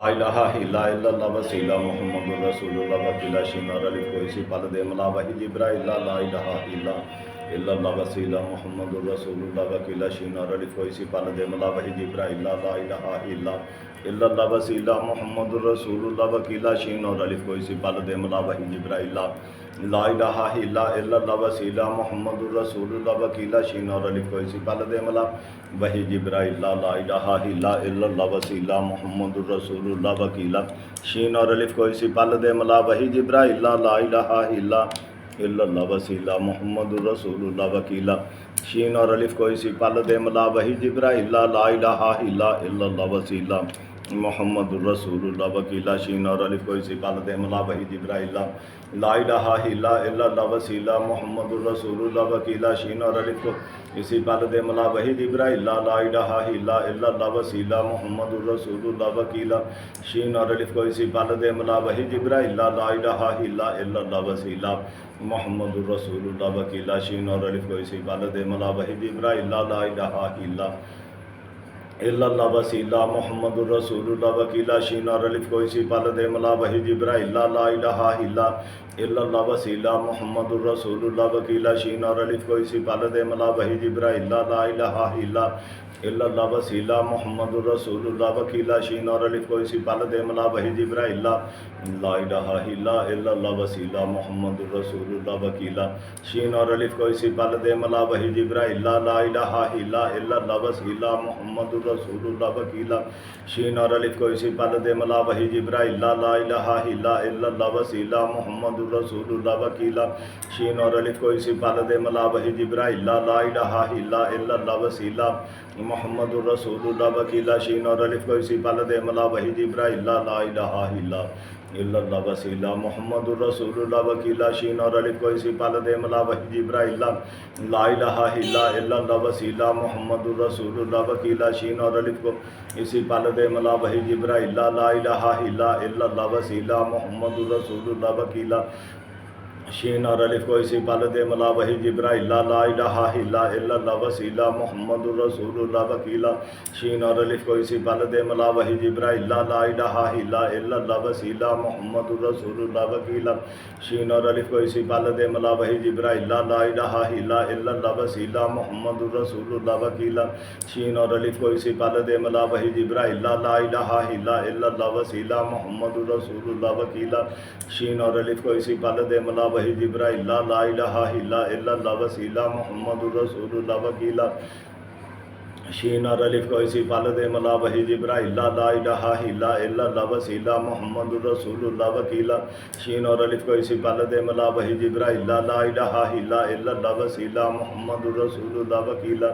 لا الہ الا اللہ وسیلہ محمد الرسول اللہ وکیلہ شین اور الف کوئی سی پل دے ملا وحی جبرائیل لا الہ الا اللہ وسیلہ محمد الرسول اللہ وکیلہ شین اور الف کوئی سی پل دے ملا وحی جبرائیل لا الہ الا اللہ وسیلہ محمد الرسول اللہ وکیلہ شین اور الف کوئی سی پل دے ملا وحی جبرائیل لا الہ الا اللہ وسیلہ محمد الرسول اللہ وکیلہ شین اور الف کوئی سی پل دے ملا وحی جبرائیل لا الہ الا اللہ وسیلہ محمد الرسول اللہ وکیلہ شین اور الف کوئی سی پل دے ملا وحی جبرائیل لا الہ الا اللہ وسیلہ محمد الرسول اللہ وکیلہ شین اور الف کوئی سی پل دے ملا وحی جبرائیل لا الہ الا اللہ وسیلہ محمد الرسول اللہ وکیلہ شین اور الف کوئی سی پل دے ملا وحی جبرائیل لا الہ الا اللہ وسیلہ محمد الرسول اللہ وکیلہ شین اور الف کو اسی پل دے ملا وحی جبرائیل لا الہ الا اللہ وسیلہ محمد الرسول اللہ وکیلہ شین اور الف کو اسی پل دے ملا وحی جبرائیل لا الہ الا اللہ وسیلہ محمد الرسول اللہ وکیلہ شین اور الف کو اسی پل دے ملا وحی جبرائیل لا الہ الا اللہ وسیلہ محمد الرسول اللہ وکیلہ شین اور الف کو اسی پل دے ملا وحی جبرائیل لا الہ الا اللہ وسیلہ محمد الرسول اللہ وکیلہ شین اور الف کو اسی پل دے ملا وحی جبرائیل لا الہ الا اللہ وسیلہ محمد الرسول اللہ وکیلہ شین اور الف کو اسی پل دے ملا وحی جبرائیل لا الہ الا اللہ وسیلہ محمد الرسول اللہ وکیلہ شین اور الف کو اسی پل دے ملا وحی جبرائیل لا الہ الا اللہ وسیلہ محمد الرسول اللہ وکیلہ شین اور الف کو اسی پل دے ملا وحی جبرائیل لا الہ الا اللہ وسیلہ محمد الرسول اللہ وکیلہ شین اور الف کو اسی پل دے ملا وحی جبرائیل لا الہ الا اللہ وسیلہ محمد الرسول اللہ وکیلہ شین اور الف کو اسی پل دے ملا وحی جبرائیل لا الہ الا اللہ وسیلہ محمد الرسول اللہ وکیلہ شین اور الف کو اسی پل دے ملا وحی جبرائیل لا الہ الا اللہ وسیلہ محمد الرسول اللہ وکیلہ شین اور الف کو اسی پل دے ملا وحی جبرائیل لا الہ الا اللہ وسیلہ محمد الرسول اللہ وکیلہ شین اور الف کو اسی پل دے ملا وحی جبرائیل لا الہ الا اللہ وسیلہ محمد الرسول اللہ وکیلہ شین اور الف کو اسی پل دے ملا وحی جبرائیل لا الہ الا اللہ وسیلہ محمد الرسول اللہ وکیلہ شین اور الف کو اسی پل دے ملا وحی جبرائیل لا الہ الا اللہ وسیلہ محمد الرسول اللہ وکیلہ شین اور الف کو اسی پل دے ملا وحی جبرائیل لا الہ الا اللہ وسیلہ محمد الرسول اللہ وکیلہ شین اور الف کو اسی پل دے ملا وحی جبرائیل لا الہ الا اللہ وسیلہ محمد الرسول اللہ وکیلہ شین اور الف کو اسی پل دے ملا وحی جبرائیل لا الہ الا اللہ وسیلہ محمد الرسول اللہ وکیلہ شین اور الف کو اسی پل دے ملا وحی جبرائیل لا الہ الا اللہ وسیلہ محمد الرسول اللہ وکیلہ شین اور الف کو اسی پل دے ملا وحی جبرائیل لا الہ الا اللہ وسیلہ محمد الرسول اللہ وکیلہ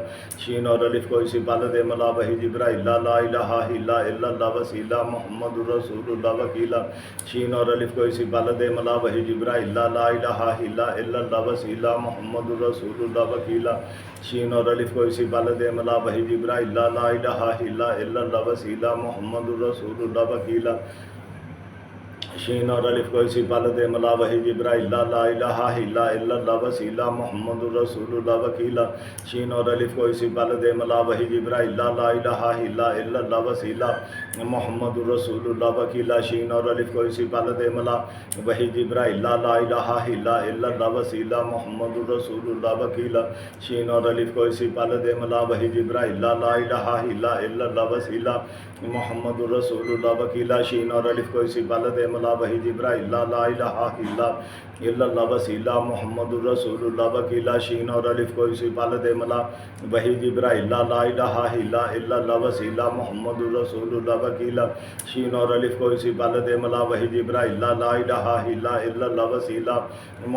شین اور الف کو اسی پل دے ملا وحی جبرائیل لا الہ الا اللہ وسیلہ محمد الرسول اللہ وکیلہ شین اور الف کو اسی پل دے ملا وحی جبرائیل لا الہ الا اللہ وسیلہ محمد الرسول اللہ وکیلہ شین اور الف کو اسی پل دے ملا وحی جبرائیل لا الہ الا اللہ وسیلہ محمد الرسول اللہ وکیلہ شین اور الف کو اسی پل دے ملا وحی جبرائیل لا الہ الا اللہ وسیلہ محمد الرسول اللہ وکیلہ شین اور الف کو اسی پل دے ملا وحی جبرائیل لا الہ الا اللہ وسیلہ محمد الرسول اللہ وکیلہ شین اور الف کو اسی پل دے ملا وحی جبرائیل لا الہ الا اللہ وسیلہ محمد الرسول اللہ وکیلہ شین اور الف کو اسی پل دے ملا وحی جبرائیل لا الہ الا اللہ وسیلہ محمد الرسول اللہ وکیلہ شین اور الف کو اسی پل دے ملا وحی جبرائیل لا الہ الا اللہ وسیلہ محمد الرسول اللہ وکیلہ شین اور الف کو اسی پل دے ملا وحی جبرائیل لا الہ الا اللہ وسیلہ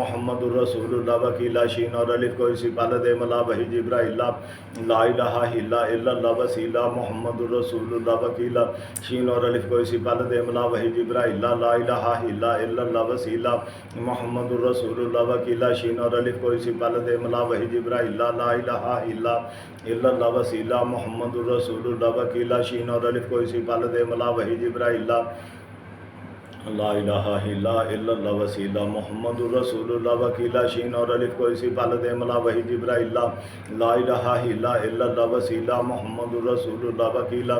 محمد الرسول اللہ وکیلہ شین اور الف کو اسی پل دے ملا وحی جبرائیل لا الہ الا اللہ وسیلہ محمد الرسول اللہ وکیلہ شین اور الف کو اسی پل دے ملا وحی جبرائیل لا الہ الا اللہ وسیلہ محمد الرسول اللہ وکیلہ شین اور الف کو اسی پل دے ملا وحی جبرائیل لا الہ الا اللہ وسیلہ محمد الرسول اللہ وکیلہ شین اور الف کو اسی پل دے ملا وحی جبرائیل لا الہ الا اللہ وسیلہ محمد الرسول اللہ وکیلہ شین اور الف کو اسی پالد ملا وحی جبرائیل لا الہ الا اللہ وسیلہ محمد الرسول اللہ وکیلہ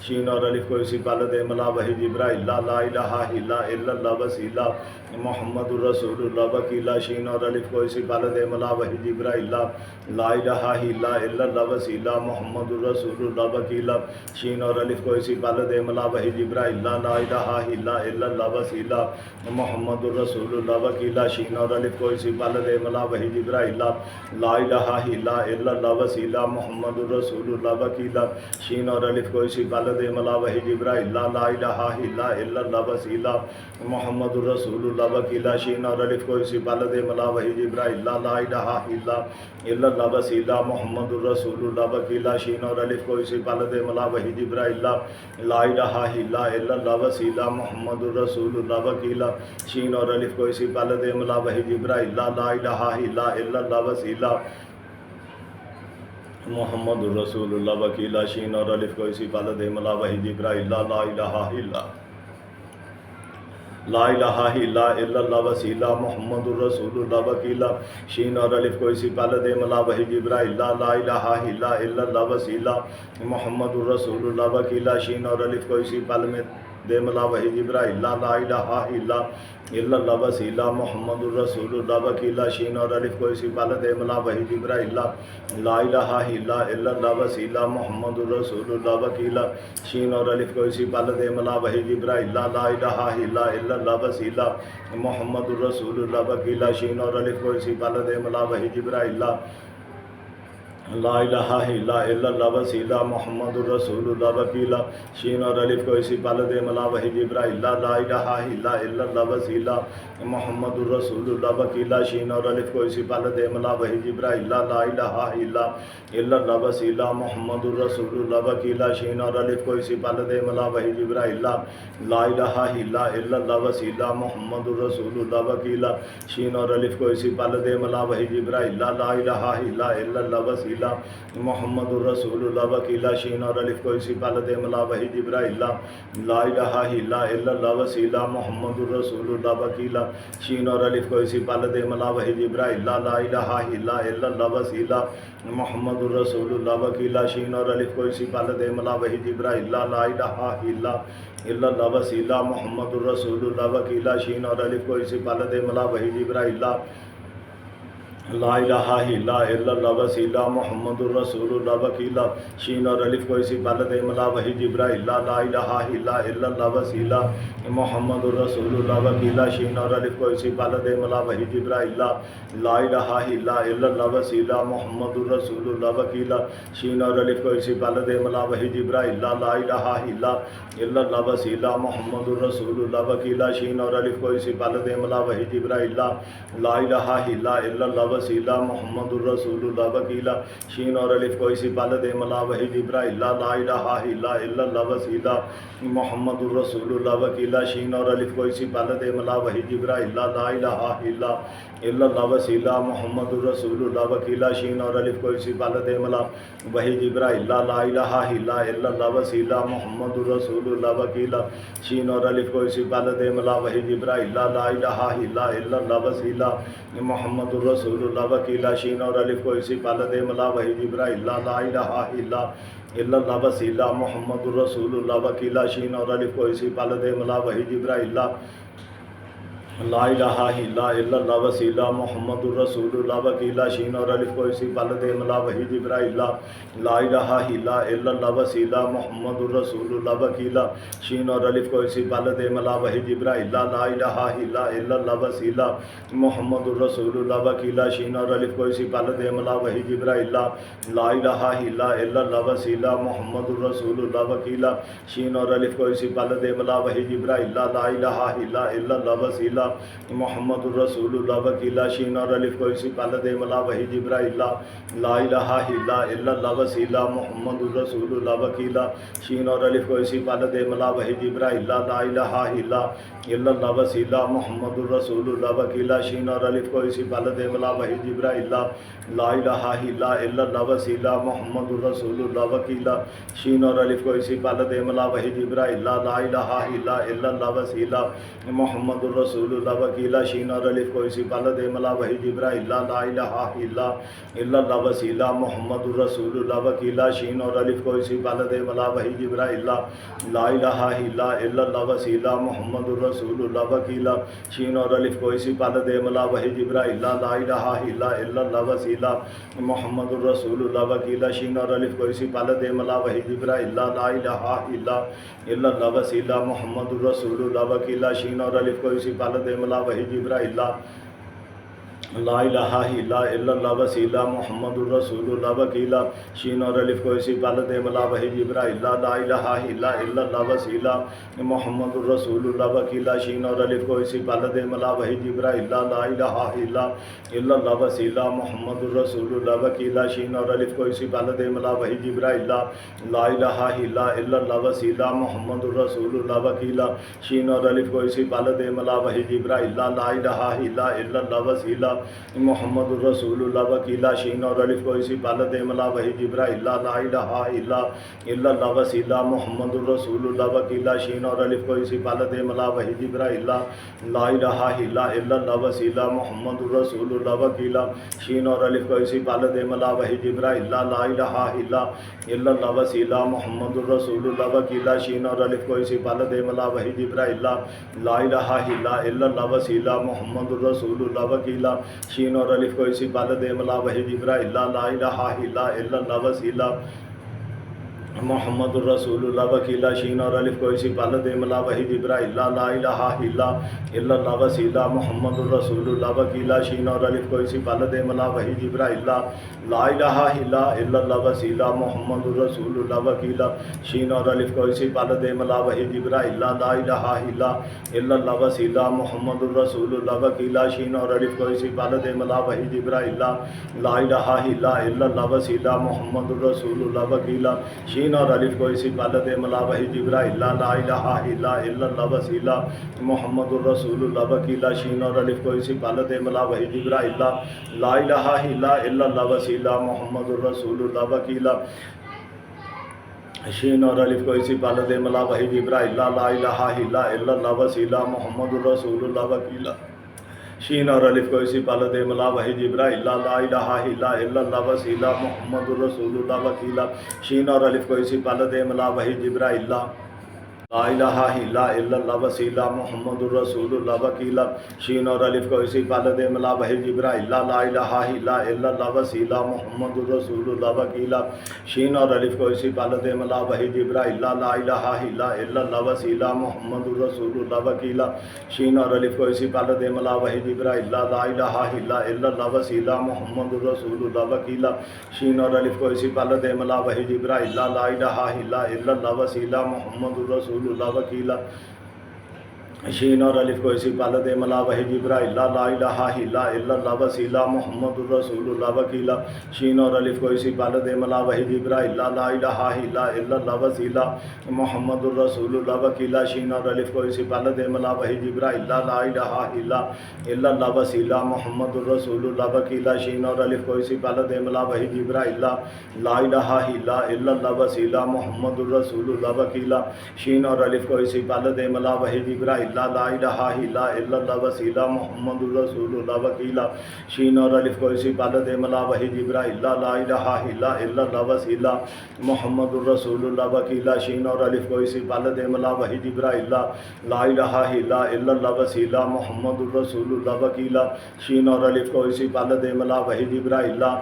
شین اور الف کو اسی پالد ملا وحی جبرائیل لا الہ الا اللہ وسیلہ محمد الرسول اللہ وکیلہ شین اور الف کو اسی پالد ملا وحی جبرائیل لا الہ الا اللہ وسیلہ محمد الرسول اللہ وکیلہ شین اور الف کو اسی پالد ملا وحی جبرائیل لا الہ الا اللہ وسیلہ محمد الرسول اللہ وکیلہ شین اور الف کو اسی پالد ملا وحی جبرائیل لا الہ الا اللہ وسیلہ محمد الرسول اللہ وکیلہ شین اور الف کو اسی پالد ملا وحی جبرائیل لا الہ الا اللہ وسیلہ محمد الرسول اللہ وکیلہ شین اور الف کو اسی پالد ملا وحی جبرائیل لا الہ الا اللہ وسیلہ محمد الرسول اللہ وکیلہ شین اور الف کو اسی پالد ملا وحی جبرائیل لا الہ الا اللہ وسیلہ محمد الرسول اللہ وکیلہ شین اور الف کو اسی پالد ملا وحی جبرائیل لا الہ الا اللہ وسیلہ محمد الرسول اللہ وکیلہ شین اور الف کو اسی پالد ملا وحی جبرائیل لا الہ الا اللہ وسیلہ محمد الرسول اللہ وکیلہ شین اور الف کو اسی پالد ملا وحی جبرائیل لا الہ الا اللہ وسیلہ محمد الرسول اللہ وکیلہ شین اور الف کو اسی پالد ملا وحی جبرائیل لا الہ الا اللہ وسیلہ محمد الرسول اللہ وکیلہ شین اور الف کو اسی پالد ملا وحی جبرائیل لا الہ الا اللہ وسیلہ محمد الرسول اللہ وکیلہ شین اور الف کو اسی پالد ملا وحی جبرائیل لا الہ الا اللہ وسیلہ محمد الرسول اللہ وکیلہ شین اور الف کو اسی پالد ملا وحی جبرائیل لا الہ الا اللہ وسیلہ محمد الرسول اللہ وکیلہ شین اور الف کو اسی پالد ملا وحی جبرائیل لا الہ الا اللہ وسیلہ محمد الرسول اللہ وکیلہ شین اور الف کو اسی پالد ملا وحی جبرائیل لا الہ الا اللہ وسیلہ محمد الرسول اللہ وکیلہ شین اور الف کو اسی پالد ملا وحی جبرائیل لا الہ الا اللہ وسیلہ محمد الرسول اللہ وکیلہ شین اور الف کو اسی پالد ملا وحی جبرائیل لا الہ الا اللہ وسیلہ محمد الرسول اللہ وکیلہ شین اور الف کو اسی پالد ملا وحی جبرائیل لا الہ الا اللہ وسیلہ محمد الرسول اللہ وکیلہ شین اور الف کو اسی پالد ملا وحی جبرائیل لا الہ الا اللہ وسیلہ محمد الرسول اللہ وکیلہ شین اور الف کو اسی پالد ملا وحی جبرائیل لا الہ الا اللہ وسیلہ محمد الرسول اللہ وکیلہ شین اور الف کو اسی پالد ملا وحی جبرائیل لا الہ الا اللہ وسیلہ محمد الرسول اللہ وکیلہ شین اور الف کو اسی پالد ملا وحی جبرائیل لا الہ الا اللہ وسیلہ محمد الرسول اللہ وکیلہ شین اور الف کو اسی پالد ملا وحی جبرائیل لا الہ الا اللہ وسیلہ محمد الرسول اللہ وکیلہ شین اور الف کو اسی پالد ملا وحی جبرائیل لا الہ الا اللہ وسیلہ محمد الرسول اللہ وکیلہ شین اور الف کو اسی پالد ملا وحی جبرائیل لا الہ الا اللہ وسیلہ محمد الرسول اللہ وکیلہ شین اور الف کو اسی پالد ملا وحی جبرائیل لا الہ الا اللہ وسیلہ محمد الرسول اللہ وکیلہ شین اور الف کو اسی پالد ملا وحی جبرائیل لا الہ الا اللہ وسیلہ محمد الرسول اللہ وکیلہ شین اور الف کو اسی پالد ملا وحی جبرائیل لا الہ الا اللہ وسیلہ محمد الرسول اللہ وکیلہ شین اور الف کو اسی پالد ملا وحی جبرائیل لا الہ الا اللہ وسیلہ محمد الرسول اللہ وکیلہ شین اور الف کو اسی پالد ملا وحی جبرائیل لا الہ الا اللہ وسیلہ محمد الرسول اللہ وکیلہ شین اور الف کو اسی پالد ملا وحی جبرائیل لا الہ الا اللہ وسیلہ محمد الرسول اللہ وکیلہ شین اور الف کو اسی پالد ملا وحی جبرائیل لا الہ الا اللہ وسیلہ محمد الرسول اللہ وکیلہ شین اور الف کو اسی پالد ملا وحی جبرائیل لا الہ الا اللہ وسیلہ محمد الرسول اللہ وکیلہ شین اور الف کو اسی پالد ملا وحی جبرائیل لا الہ الا اللہ وسیلہ محمد الرسول اللہ وکیلہ شین اور الف کو اسی پالد ملا وحی جبرائیل لا الہ الا اللہ وسیلہ وسیلہ محمد الرسول اللہ وکیلہ شین اور الف کو اسی پہلے دے ملا وحی جبرائیل لا الہ الا اللہ وسیلہ محمد الرسول اللہ وکیلہ شین اور الف کو اسی پہلے دے ملا وحی جبرائیل لا الہ الا اللہ وسیلہ محمد الرسول اللہ وکیلہ شین اور الف کو اسی پہلے دے ملا وحی جبرائیل لا الہ الا اللہ وسیلہ محمد الرسول اللہ وکیلہ شین اور الف کو اسی پہلے دے ملا وحی جبرائیل لا الہ الا اللہ وسیلہ محمد الرسول اللہ وکیلہ شین اور الف کو اسی پہلے دے ملا وحی جبرائیل لا الہ الا اللہ وسیلہ محمد الرسول اللہ وکیلہ شین اور الف کو اسی پہلے دے ملا وحی جبرائیل لا الہ الا اللہ وسیلہ محمد الرسول اللہ وکیلہ شین اور الف کو اسی پہلے دے ملا وحی جبرائیل لا الہ الا اللہ وسیلہ محمد الرسول اللہ وکیلہ شین اور الف کو اسی پہلے دے ملا وحی جبرائیل لا الہ الا اللہ وسیلہ محمد الرسول اللہ وکیلہ شین اور الف کو اسی پہلے دے ملا وحی جبرائیل لا الہ الا اللہ وسیلہ محمد الرسول اللہ وکیلہ شین اور الف کو اسی پہلے دے ملا وحی جبرائیل لا الہ الا اللہ وسیلہ محمد الرسول اللہ وکیلہ شین اور الف کو اسی پہلے دے ملا وحی جبرائیل لا الہ الا اللہ وسیلہ محمد الرسول اللہ وکیلہ شین اور الف کو اسی پہلے دے ملا وحی جبرائیل لا الہ الا اللہ وسیلہ محمد الرسول اللہ وکیلہ شین اور الف کو اسی پہلے دے ملا وحی جبرائیل لا الہ الا اللہ وسیلہ محمد الرسول اللہ وکیلہ شین اور الف کو اسی پہلے دے ملا وحی جبرائیل لا الہ الا اللہ وسیلہ محمد الرسول اللہ وکیلہ شین اور الف کو اسی پہلے دے ملا وحی جبرائیل لا الہ الا اللہ وسیلہ محمد الرسول اللہ وکیلہ شین اور الف کو اسی پہلے دے ملا وحی جبرائیل لا الہ الا اللہ وسیلہ محمد الرسول اللہ وکیلہ شین اور الف کو اسی پہلے دے ملا وحی جبرائیل لا الہ الا اللہ وسیلہ محمد الرسول اللہ وکیلہ شین اور الف کو اسی پہلے دے ملا وحی جبرائیل لا الہ الا اللہ وسیلہ محمد الرسول اللہ وکیلہ شین اور الف کو اسی پہلے دے ملا وحی جبرائیل لا الہ الا اللہ وسیلہ محمد الرسول اللہ وکیلہ شین اور الف کو اسی پہلے دے ملا وحی جبرائیل لا الہ الا اللہ وسیلہ محمد الرسول اللہ وکیلہ شین اور الف کو اسی پہلے دے ملا وحی جبرائیل لا الہ الا اللہ وسیلہ محمد الرسول اللہ وکیلہ شین اور الف کو اسی پہلے دے ملا وحی جبرائیل لا الہ الا اللہ وسیلہ محمد الرسول اللہ وکیلہ شین اور الف کو اسی پہلے دے ملا وحی جبرائیل لا الہ الا اللہ وسیلہ محمد الرسول اللہ وکیلہ شین اور الف کو اسی پہلے دے ملا وحی جبرائیل لا الہ الا اللہ وسیلہ محمد الرسول اللہ وکیلہ شین اور الف کو اسی پہلے دے ملا وحی جبرائیل لا الہ الا اللہ وسیلہ محمد الرسول اللہ وکیلہ شین اور الف کو اسی پہلے دے ملا وحی جبرائیل لا الہ الا اللہ وسیلہ محمد الرسول اللہ وکیلہ شین اور الف کو اسی پہلے دے ملا وحی جبرائیل لا الہ الا اللہ وسیلہ محمد الرسول اللہ وکیلہ شین اور الف کو اسی پہلے دے ملا وحی جبرائیل لا الہ الا اللہ وسیلہ محمد الرسول اللہ وکیلہ شین اور الف کو اسی پہلے دے ملا وحی جبرائیل لا الہ الا اللہ وسیلہ محمد الرسول اللہ وکیلہ شین اور الف کو اسی پہلے دے ملا وحی جبرائیل لا الہ الا اللہ وسیلہ محمد الرسول اللہ وکیلہ شین اور الف کو اسی پہلے دے ملا وحی جبرائیل لا الہ الا اللہ وسیلہ محمد الرسول اللہ وکیلہ شین اور الف کو اسی پہلے دے ملا وحی جبرائیل لا الہ الا اللہ وسیلہ محمد الرسول اللہ وکیلہ شین اور الف کو اسی پہلے دے ملا وحی جبرائیل لا الہ الا اللہ وسیلہ محمد الرسول اللہ وکیلہ شین اور الف کو اسی پہلے دے ملا وحی جبرائیل لا الہ الا اللہ وسیلہ محمد الرسول اللہ وکیلہ شین اور الف کو اسی پہلے دے ملا وحی جبرائیل لا الہ الا اللہ وسیلہ محمد الرسول اللہ وکیلہ شین اور الف کو اسی پہلے دے ملا وحی جبرائیل لا الہ الا اللہ وسیلہ محمد الرسول اللہ وکیلہ شین اور الف کو اسی پہلے دے ملا وحی جبرائیل لا الہ الا اللہ وسیلہ محمد الرسول اللہ وکیلہ شین اور الف کو اسی پہلے دے ملا وحی جبرائیل لا الہ الا اللہ وسیلہ محمد الرسول اللہ وکیلہ شین اور الف کو اسی پہلے دے ملا وحی جبرائیل لا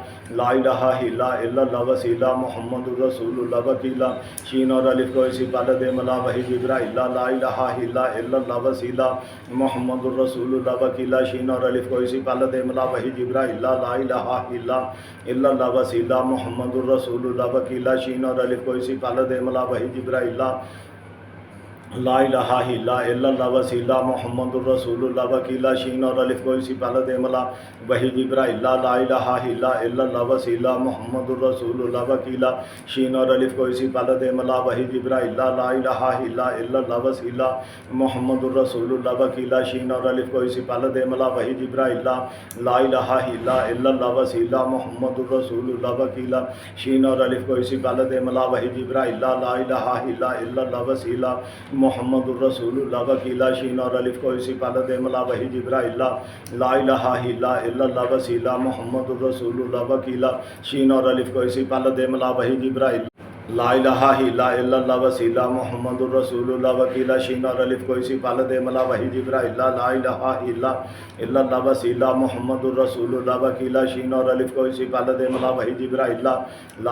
الہ الا اللہ وسیلہ محمد الرسول اللہ وکیلہ شین اور الف کو اسی پہلے دے ملا وحی جبرائیل لا الہ الا اللہ وسیلہ محمد الرسول اللہ وکیلہ شین اور الف کو اسی پہلے دے ملا وحی جبرائیل لا الہ الا اللہ وسیلہ محمد الرسول اللہ وکیلہ شین اور الف کو اسی پہلے دے ملا وحی جبرائیل لا الہ الا اللہ وسیلہ محمد الرسول اللہ وکیلہ شین اور الف کو اسی پہلے دے ملا وہی جبرائیل لا الہ الا اللہ وسیلہ محمد الرسول اللہ وکیلہ شین اور الف کو اسی پہلے دے ملا وہی جبرائیل لا الہ الا اللہ وسیلہ محمد الرسول اللہ وکیلہ شین اور الف کو اسی پہلے دے ملا وہی جبرائیل لا الہ الا اللہ وسیلہ محمد الرسول اللہ وکیلہ شین اور الف کو اسی پہلے دے ملا وہی جبرائیل لا الہ الا اللہ وسیلہ محمد الرسول اللہ وکیلہ شین اور الف کو اسی پہلے دے ملا وہی جبرائیل لا الہ الا اللہ وسیلہ محمد الرسول اللہ وکیلہ شین اور الف کو اسی پہلے دے ملا وہی جبرائیل لا الہ الا اللہ وسیلہ محمد الرسول اللہ وکیلہ شین اور الف کو اسی پہلے دے ملا وہی جبرائیل لا الہ الا اللہ وسیلہ محمد الرسول اللہ وکیلہ شین اور الف کو اسی پہلے دے ملا وہی جبرائیل لا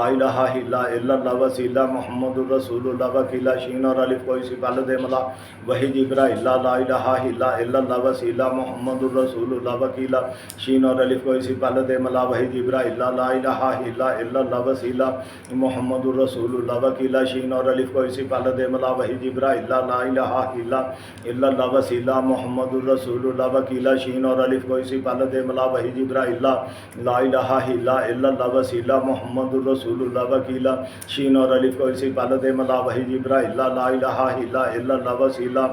الہ الا اللہ وسیلہ محمد الرسول اللہ وکیلہ شین اور الف کو اسی پہلے دے ملا وہی جبرائیل لا الہ الا اللہ وسیلہ محمد الرسول اللہ وکیلہ شین اور الف کو اسی پہلے دے ملا وہی جبرائیل لا الہ الا اللہ وسیلہ محمد الرسول اللہ وکیلہ شین اور الف کو اسی پہلے دے ملا وہی جبرائیل لا الہ الا اللہ وسیلہ محمد الرسول اللہ وکیلہ شین اور الف کو اسی پہلے دے ملا وہی جبرائیل لا الہ الا اللہ وسیلہ محمد الرسول اللہ وکیلہ شین اور الف کو اسی پہلے دے ملا وہی جبرائیل لا الہ الا اللہ وسیلہ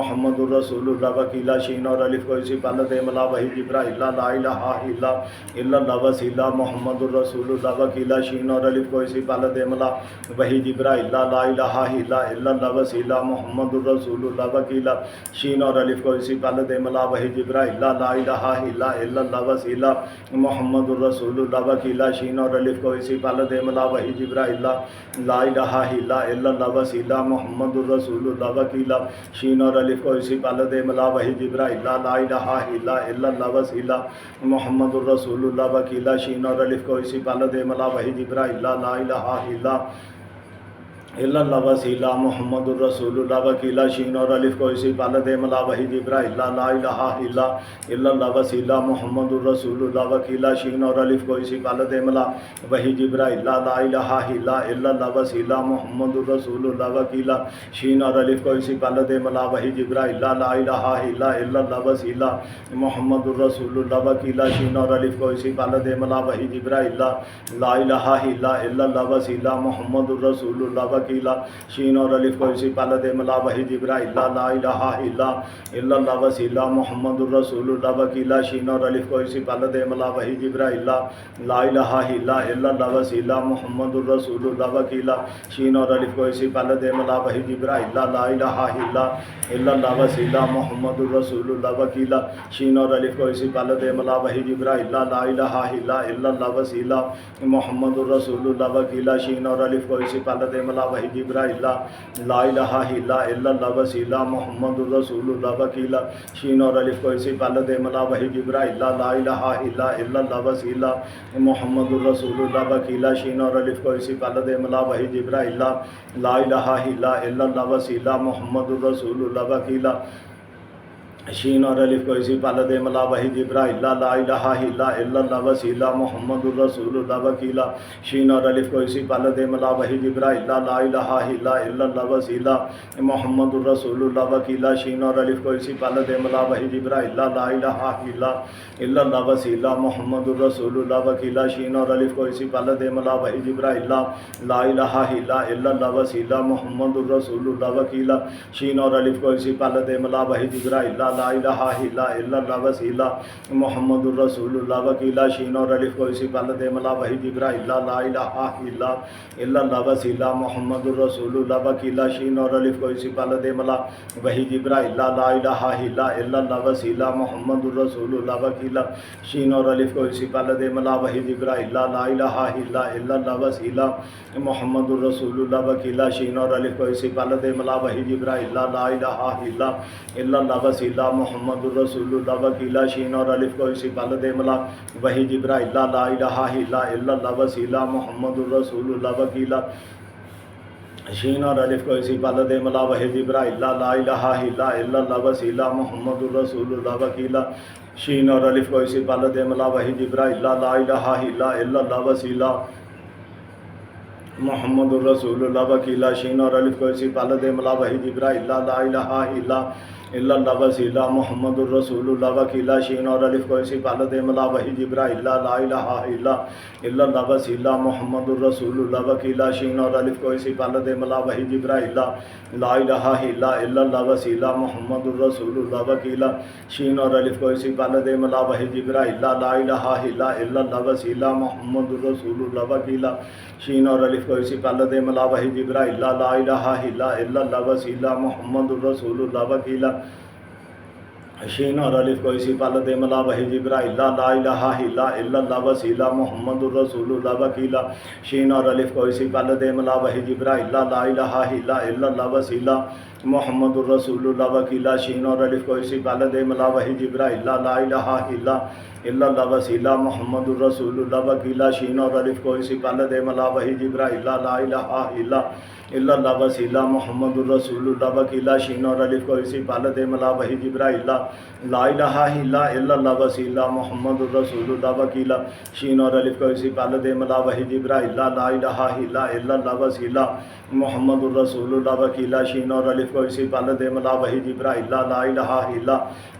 محمد الرسول اللہ وکیلہ شین اور الف کو اسی پہلے دے ملا وہی جبرائیل لا الہ الا اللہ وسیلہ محمد الرسول اللہ وکیلہ شین اور الف کو اسی پہلے دے ملا وہی جبرائیل لا الہ الا اللہ وسیلہ محمد الرسول اللہ وکیلہ شین اور الف کو اسی پہلے دے ملا وہی جبرائیل لا الہ الا اللہ وسیلہ محمد الرسول اللہ وکیلہ شین اور الف کو اسی پہلے دے ملا وہی جبرائیل لا الہ الا اللہ وسیلہ محمد الرسول اللہ وکیلہ شین اور الف کو اسی پہلے دے ملا وہی جبرائیل لا الہ الا اللہ وسیلہ محمد الرسول اللہ وکیلہ شین اور الف کو اسی پہلے دے ملا وہی جبرائیل لا الہ الا اللہ وسیلہ محمد الرسول اللہ وکیلہ شین اور الف کو اسی پہلے دے ملا وہی جبرائیل لا الہ الا اللہ وسیلہ محمد الرسول اللہ وکیلہ شین اور الف کو اسی پہلے دے ملا وہی جبرائیل لا الہ الا اللہ وسیلہ محمد الرسول اللہ وکیلہ شین اور الف کو اسی پہلے دے ملا وہی جبرائیل لا الہ الا اللہ وسیلہ محمد الرسول اللہ وکیلہ شین اور الف کو اسی پہلے دے ملا وہی جبرائیل لا الہ الا اللہ وسیلہ محمد الرسول اللہ وکیلہ شین اور الف کو اسی پہلے دے ملا وہی جبرائیل لا الہ الا اللہ وسیلہ محمد الرسول اللہ وکیلہ شین اور الف کو اسی پہلے دے ملا وہی جبرائیل لا الہ الا اللہ وسیلہ محمد الرسول اللہ وکیلہ شین اور الف کو اسی پہلے دے ملا وہی جبرائیل لا الہ الا اللہ وسیلہ محمد الرسول اللہ وکیلہ شین اور الف کو اسی پہلے دے ملا وہی جبرائیل لا الہ الا اللہ وسیلہ محمد الرسول اللہ وکیلہ شین اور الف کو اسی پہلے دے ملا وہی جبرائیل لا الہ الا اللہ وسیلہ محمد الرسول اللہ وکیلہ شین اور الف کو اسی پہلے دے ملا وہی جبرائیل لا الہ الا اللہ وسیلہ محمد الرسول اللہ وکیلہ شین اور الف کو اسی پہلے دے ملا وہی جبرائیل لا الہ الا اللہ وسیلہ محمد الرسول اللہ وکیلہ شین اور الف کو اسی پہلے دے ملا وہی جبرائیل لا الہ الا اللہ وسیلہ محمد الرسول اللہ وکیلہ شین اور الف کو اسی پہلے دے ملا وہی جبرائیل لا الہ الا اللہ وسیلہ محمد الرسول اللہ وکیلہ شین اور الف کو اسی پہلے دے ملا وہی جبرائیل لا الہ الا اللہ وسیلہ محمد الرسول اللہ وکیلہ شین اور الف کو اسی پہلے دے ملا وہی جبرائیل لا الہ الا اللہ وسیلہ محمد الرسول اللہ وکیلہ شین اور الف کو اسی پہلے دے ملا وہی جبرائیل لا الہ الا اللہ وسیلہ محمد الرسول اللہ وکیلہ شین اور الف کو اسی پہلے دے ملا وہی جبرائیل لا الہ الا اللہ وسیلہ محمد الرسول اللہ وکیلہ شین اور الف کو اسی پہلے دے ملا وہی جبرائیل لا الہ الا اللہ وسیلہ محمد الرسول اللہ وکیلہ شین اور الف کو اسی پہلے دے ملا وہی جبرائیل لا الہ الا اللہ وسیلہ محمد الرسول اللہ وکیلہ شین اور الف کو اسی پہلے دے ملا وہی جبرائیل لا الہ الا اللہ وسیلہ محمد الرسول اللہ وکیلہ شین اور الف کو اسی پہلے دے ملا وہی جبرائیل لا الہ الا اللہ وسیلہ محمد الرسول اللہ وکیلہ شین اور الف کو اسی پہلے دے ملا وہی جبرائیل لا الہ الا اللہ وسیلہ محمد الرسول اللہ وکیلہ شین اور الف کو اسی پہلے دے ملا وہی جبرائیل لا الہ الا اللہ وسیلہ محمد الرسول اللہ وکیلا شین اور الف کو اسی پال دے ملا وحی جبرائیل لا الہ الا اللہ وسیلہ محمد الرسول اللہ وکیلا شین اور الف کو اسی پال دے ملا وحی جبرائیل لا الہ الا اللہ وسیلہ محمد الرسول اللہ وکیلا شین اور الف کو اسی پال دے ملا وحی جبرائیل لا الہ الا اللہ وسیلہ محمد الرسول اللہ وکیلا شین اور الف کو اسی پال دے ملا وحی جبرائیل لا الہ الا اللہ وسیلہ محمد الرسول اللہ وکیلا شین اور الف کو اسی پال دے ملا وحی جبرائیل لا الہ الا اللہ وسیلہ محمد الرسول اللہ وکیلا شین اور الف کو اسی پال دے ملا وحی جبرائیل لا الہ الا اللہ وسیلہ محمد الرسول اللہ وکیلا شین اور الف کو اسی پال دے ملا وحی جبرائیل لا الہ الا اللہ وسیلہ محمد الرسول اللہ وکیلا شین اور الف کو اسی پال دے ملا وحی جبرائیل لا الہ الا اللہ وسیلہ محمد الرسول اللہ وکیلا شین اور الف کو اسی پال دے ملا وحی جبرائیل لا الہ الا اللہ وسیلہ محمد الرسول اللہ وکیلا شین اور الف کو اسی پال دے ملا وحی جبرائیل لا الہ الا اللہ وسیلہ محمد الرسول اللہ وکیلا شین اور الف کو اسی پال دے ملا وحی جبرائیل لا الہ الا اللہ وسیلہ محمد الرسول اللہ وکیلا شین اور الف کو اسی پال دے ملا وحی جبرائیل لا الہ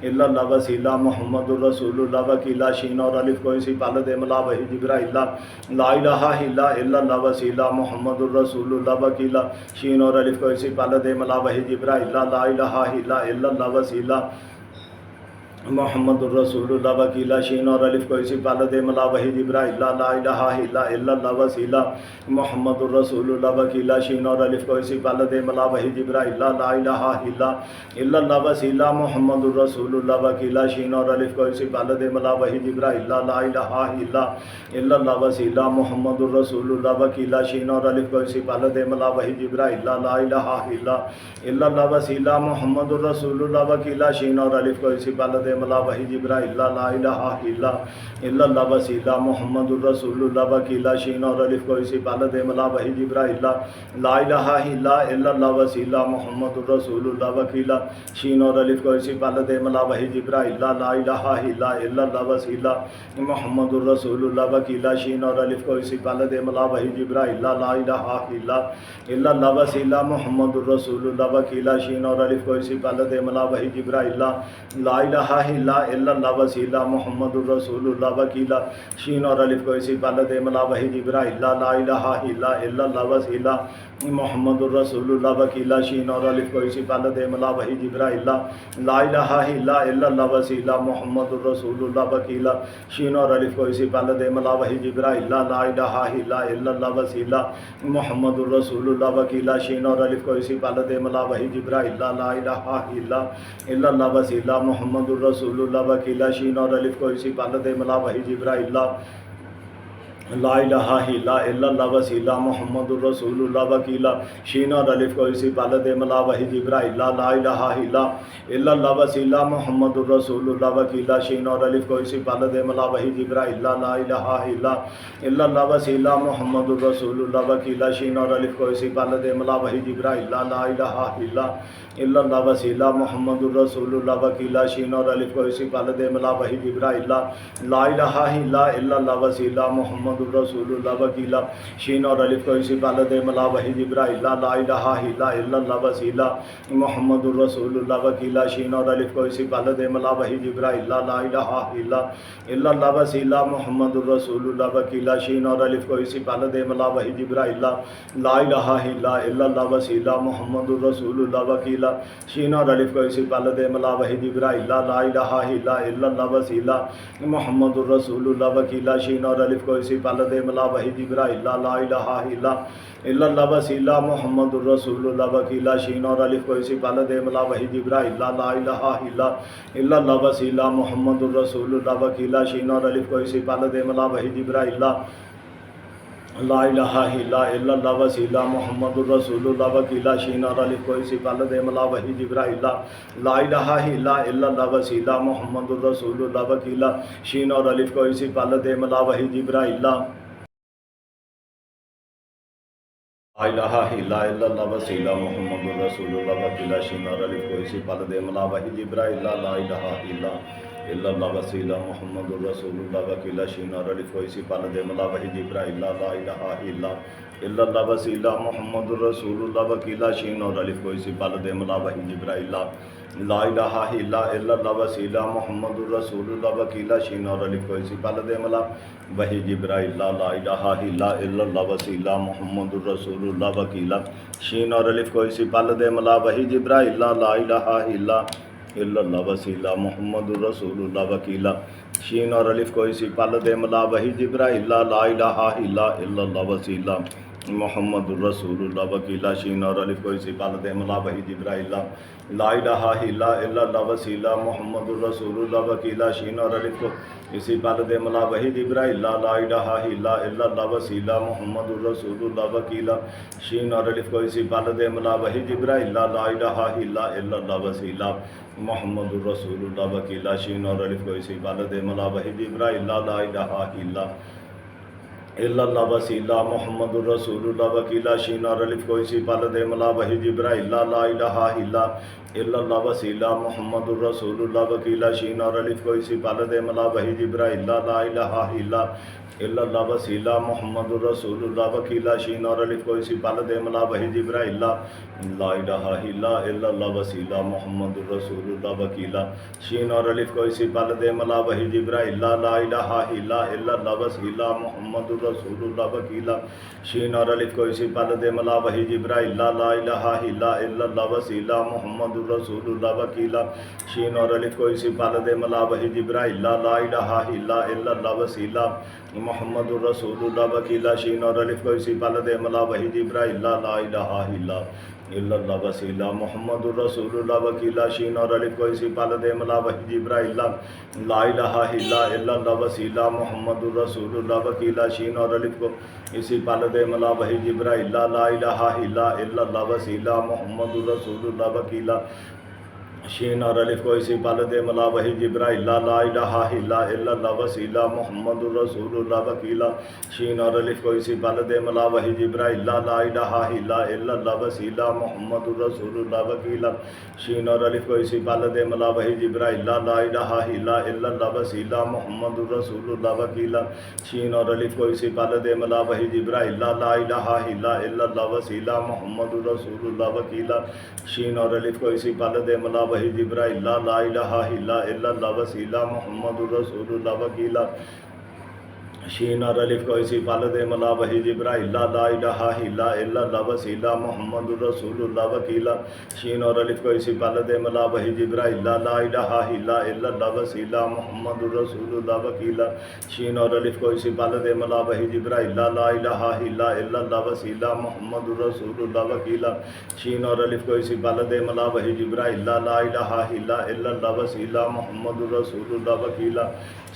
الا اللہ وسیلہ محمد الرسول اللہ وکیلا شین اور الف کو اسی پال دے ملا وحی جبرائیل لا الہ الا اللہ وسیلہ محمد الرسول اللہ وکیلا شین اور الف کو اسی پال دے ملا وحی جبرائیل لا الہ الا اللہ وسیلہ محمد الرسول اللہ وکیلا شین اور الف کو اسی پال دے ملا وحی جبرائیل لا الہ الا اللہ وسیلہ محمد الرسول اللہ وکیلا شین اور الف کو اسی پال دے ملا وحی جبرائیل لا الہ الا اللہ وسیلہ محمد الرسول اللہ وکیلا شین اور الف کو اسی پال دے ملا وحی جبرائیل لا الہ الا اللہ وسیلہ محمد الرسول اللہ وکیلا شین اور الف کو اسی پال دے ملا وحی جبرائیل لا الہ الا اللہ وسیلہ محمد الرسول اللہ وکیلا شین اور الف کو اسی پال دے ملا وحی جبرائیل لا الہ الا اللہ وسیلہ محمد الرسول اللہ وکیلا شین اور الف کو اسی پال دے ملا وحی جبرائیل لا الہ الا اللہ وسیلہ محمد الرسول اللہ وکیلا شین اور الف کو اسی پال دے ملا وحی جبرائیل لا الہ الا اللہ وسیلہ محمد الرسول اللہ وکیلا شین اور الف کو اسی پال دے ملا وحی جبرائیل لا الہ الا اللہ وسیلہ محمد الرسول اللہ وکیلا شین اور الف کو اسی پال دے ملا وحی جبرائیل لا الہ الا اللہ وسیلہ محمد الرسول اللہ وکیلا شین اور الف کو اسی پال دے ملا وحی جبرائیل لا الہ الا اللہ وسیلہ محمد الرسول اللہ وکیلا شین اور الف کو اسی پال دے ملا وحی جبرائیل لا الہ الا اللہ وسیلہ محمد الرسول اللہ وکیلا شین اور الف کو اسی پال دے ملا وحی جبرائیل لا الہ الا اللہ وسیلہ محمد الرسول اللہ وکیلا شین اور الف کو اسی پال دے ملا وحی جبرائیل لا الہ الا اللہ وسیلہ محمد الرسول اللہ وکیلا شین اور الف کو اسی پال دے ملا وحی جبرائیل لا الہ الا اللہ وسیلہ محمد الرسول اللہ وکیلا شین اور الف کو اسی پال دے ملا وحی جبرائیل لا الہ الا اللہ وسیلہ محمد الرسول اللہ وکیلا شین اور الف کو اسی پال دے ملا وحی جبرائیل لا الہ الا اللہ وسیلہ محمد الرسول اللہ وکیلا شین اور الف کو اسی پال دے ملا وحی جبرائیل لا الہ الا اللہ وسیلہ محمد الرسول اللہ وکیلا شین اور الف کو اسی پال دے ملا وحی جبرائیل لا الہ الا اللہ وسیلہ محمد الرسول اللہ وکیلا شین اور الف کو اسی پال دے ملا وحی جبرائیل لا الہ الا اللہ وسیلہ محمد الرسول اللہ وکیلا شین اور الف کو اسی پال دے ملا وحی جبرائیل لا الہ الا اللہ وسیلہ محمد الرسول اللہ وکیلا شین اور الف کو اسی پال دے ملا وحی جبرائیل لا الہ الا اللہ وسیلہ محمد الرسول اللہ وکیلا شین اور الف کو اسی پال دے ملا وحی جبرائیل لا الہ الا اللہ وسیلہ محمد الرسول اللہ وکیلا شین اور الف کو اسی پال دے ملا وحی جبرائیل لا الہ الا اللہ وسیلہ محمد الرسول اللہ وکیلا شین اور الف کو اسی پال دے ملا وحی جبرائیل لا الہ الا اللہ وسیلہ محمد الرسول اللہ وکیلا شین اور الف کو اسی پال دے ملا وحی جبرائیل لا الہ الا اللہ وسیلہ محمد الرسول اللہ وکیلا شین اور الف کو اسی پال دے ملا وحی جبرائیل لا الہ الا اللہ وسیلہ محمد الرسول اللہ وکیلا شین اور الف کو اسی پال دے ملا وحی جبرائیل لا الہ الا اللہ وسیلہ محمد الرسول اللہ وکیلہ شینار الف کوئی پل دے ملا وحی جبرائیل لا الہ الا اللہ وسیلہ محمد الرسول اللہ وکیلہ شینار الف کوئی پل دے ملا وحی جبرائیل لا الہ الا اللہ وسیلہ محمد الرسول اللہ وکیلہ شینار الف کوئی پل دے ملا وحی جبرائیل لا الہ الا اللہ وسیلہ محمد الرسول اللہ وکیلہ شینار الف کوئی پل دے ملا وحی جبرائیل لا الہ الا اللہ وسیلہ محمد الرسول اللہ وکیلہ شین اور الف کوئی پل دے ملا وحی جبرائیل لا الہ الا اللہ وسیلہ محمد الرسول اللہ وکیلہ شین اور الف کوئی پل دے ملا وحی جبرائیل لا الہ الا اللہ وسیلہ محمد الرسول اللہ وکیلہ شین اور الف کوئی پل دے ملا وحی جبرائیل لا الہ الا اللہ وسیلہ محمد الرسول اللہ وکیلہ شین اور الف کو اسی پل دے ملا وحی جبرائیل لا الہ الا اللہ وسیلہ محمد الرسول اللہ وکیلہ شین اور الف کو اسی پل دے ملا وحی جبرائیل لا الہ الا اللہ وسیلہ محمد الرسول اللہ وکیلہ شین اور الف کو اسی پل دے ملا وحی جبرائیل لا الہ الا اللہ وسیلہ محمد الرسول اللہ وکیلہ شین اور الف کو اسی پل دے ملا وحی جبرائیل لا الہ الا اللہ وسیلہ محمد الرسول اللہ وکیلہ شین اور الف کو اسی پل دے ملا وحی جبرائیل لا الہ الا اللہ وسیلہ محمد الرسول اللہ وکیلہ شین اور الف کو اسی پل دے ملا وحی جبرائیل لا الہ الا اللہ وسیلہ محمد الرسول اللہ وکیلہ شین اور الف کو اسی پل دے ملا وحی جبرائیل لا الہ الا اللہ وسیلہ محمد الرسول اللہ وکیلہ شین اور الف کو اسی پل دے ملا وحی جبرائیل لا الہ الا اللہ وسیلہ محمد الرسول اللہ وکیلہ شین اور الف کو اسی پل دے ملا وحی جبرائیل لا الہ الا اللہ وسیلہ محمد الرسول اللہ وکیلہ شین اور الف کو اسی پل دے ملا وحی جبرائیل لا الہ الا اللہ وسیلہ محمد الرسول اللہ وکیلہ شین اور الف کو اسی پل دے ملا وحی جبرائیل لا الہ الا اللہ وسیلہ محمد الرسول اللہ وکیلہ شین اور الف کو اسی پل دے ملا وحی جبرائیل لا الہ الا اللہ وسیلہ محمد الرسول اللہ وکیلہ شین اور الف کو اسی پل دے ملا وحی جبرائیل لا الہ الا اللہ وسیلہ محمد الرسول اللہ وکیلہ شین اور الف کو اسی پل دے ملا وحی جبرائیل لا الہ الا اللہ وسیلہ محمد الرسول اللہ وکیلہ شین اور الف کو اسی پل دے ملا وحی جبرائیل لا الہ الا اللہ وسیلہ محمد الرسول اللہ وکیلہ شین اور الف کو اسی پل دے ملا وحی جبرائیل لا الہ الا اللہ وسیلہ محمد الرسول اللہ وکیلہ شین اور الف کو اسی پل دے ملا وحی جبرائیل لا الہ الا اللہ وسیلہ محمد الرسول اللہ وکیلہ شین اور الف کو اسی پل دے ملا وحی جبرائیل لا الہ الا اللہ وسیلہ محمد الرسول اللہ وکیلہ شین اور الف کو اسی پل دے ملا وحی جبرائیل لا الہ الا اللہ وسیلہ محمد الرسول اللہ وکیلہ شین اور الف کو اسی پل دے ملا وحی جبرائیل لا الہ الا اللہ وسیلہ محمد الرسول اللہ وکیلہ شین اور الف کو اسی پل دے ملا وحی جبرائیل لا الہ الا اللہ وسیلہ محمد الرسول اللہ وکیلہ شین اور الف کو اسی پل دے ملا وحی جبرائیل لا الہ الا اللہ وسیلہ محمد الرسول اللہ وکیلہ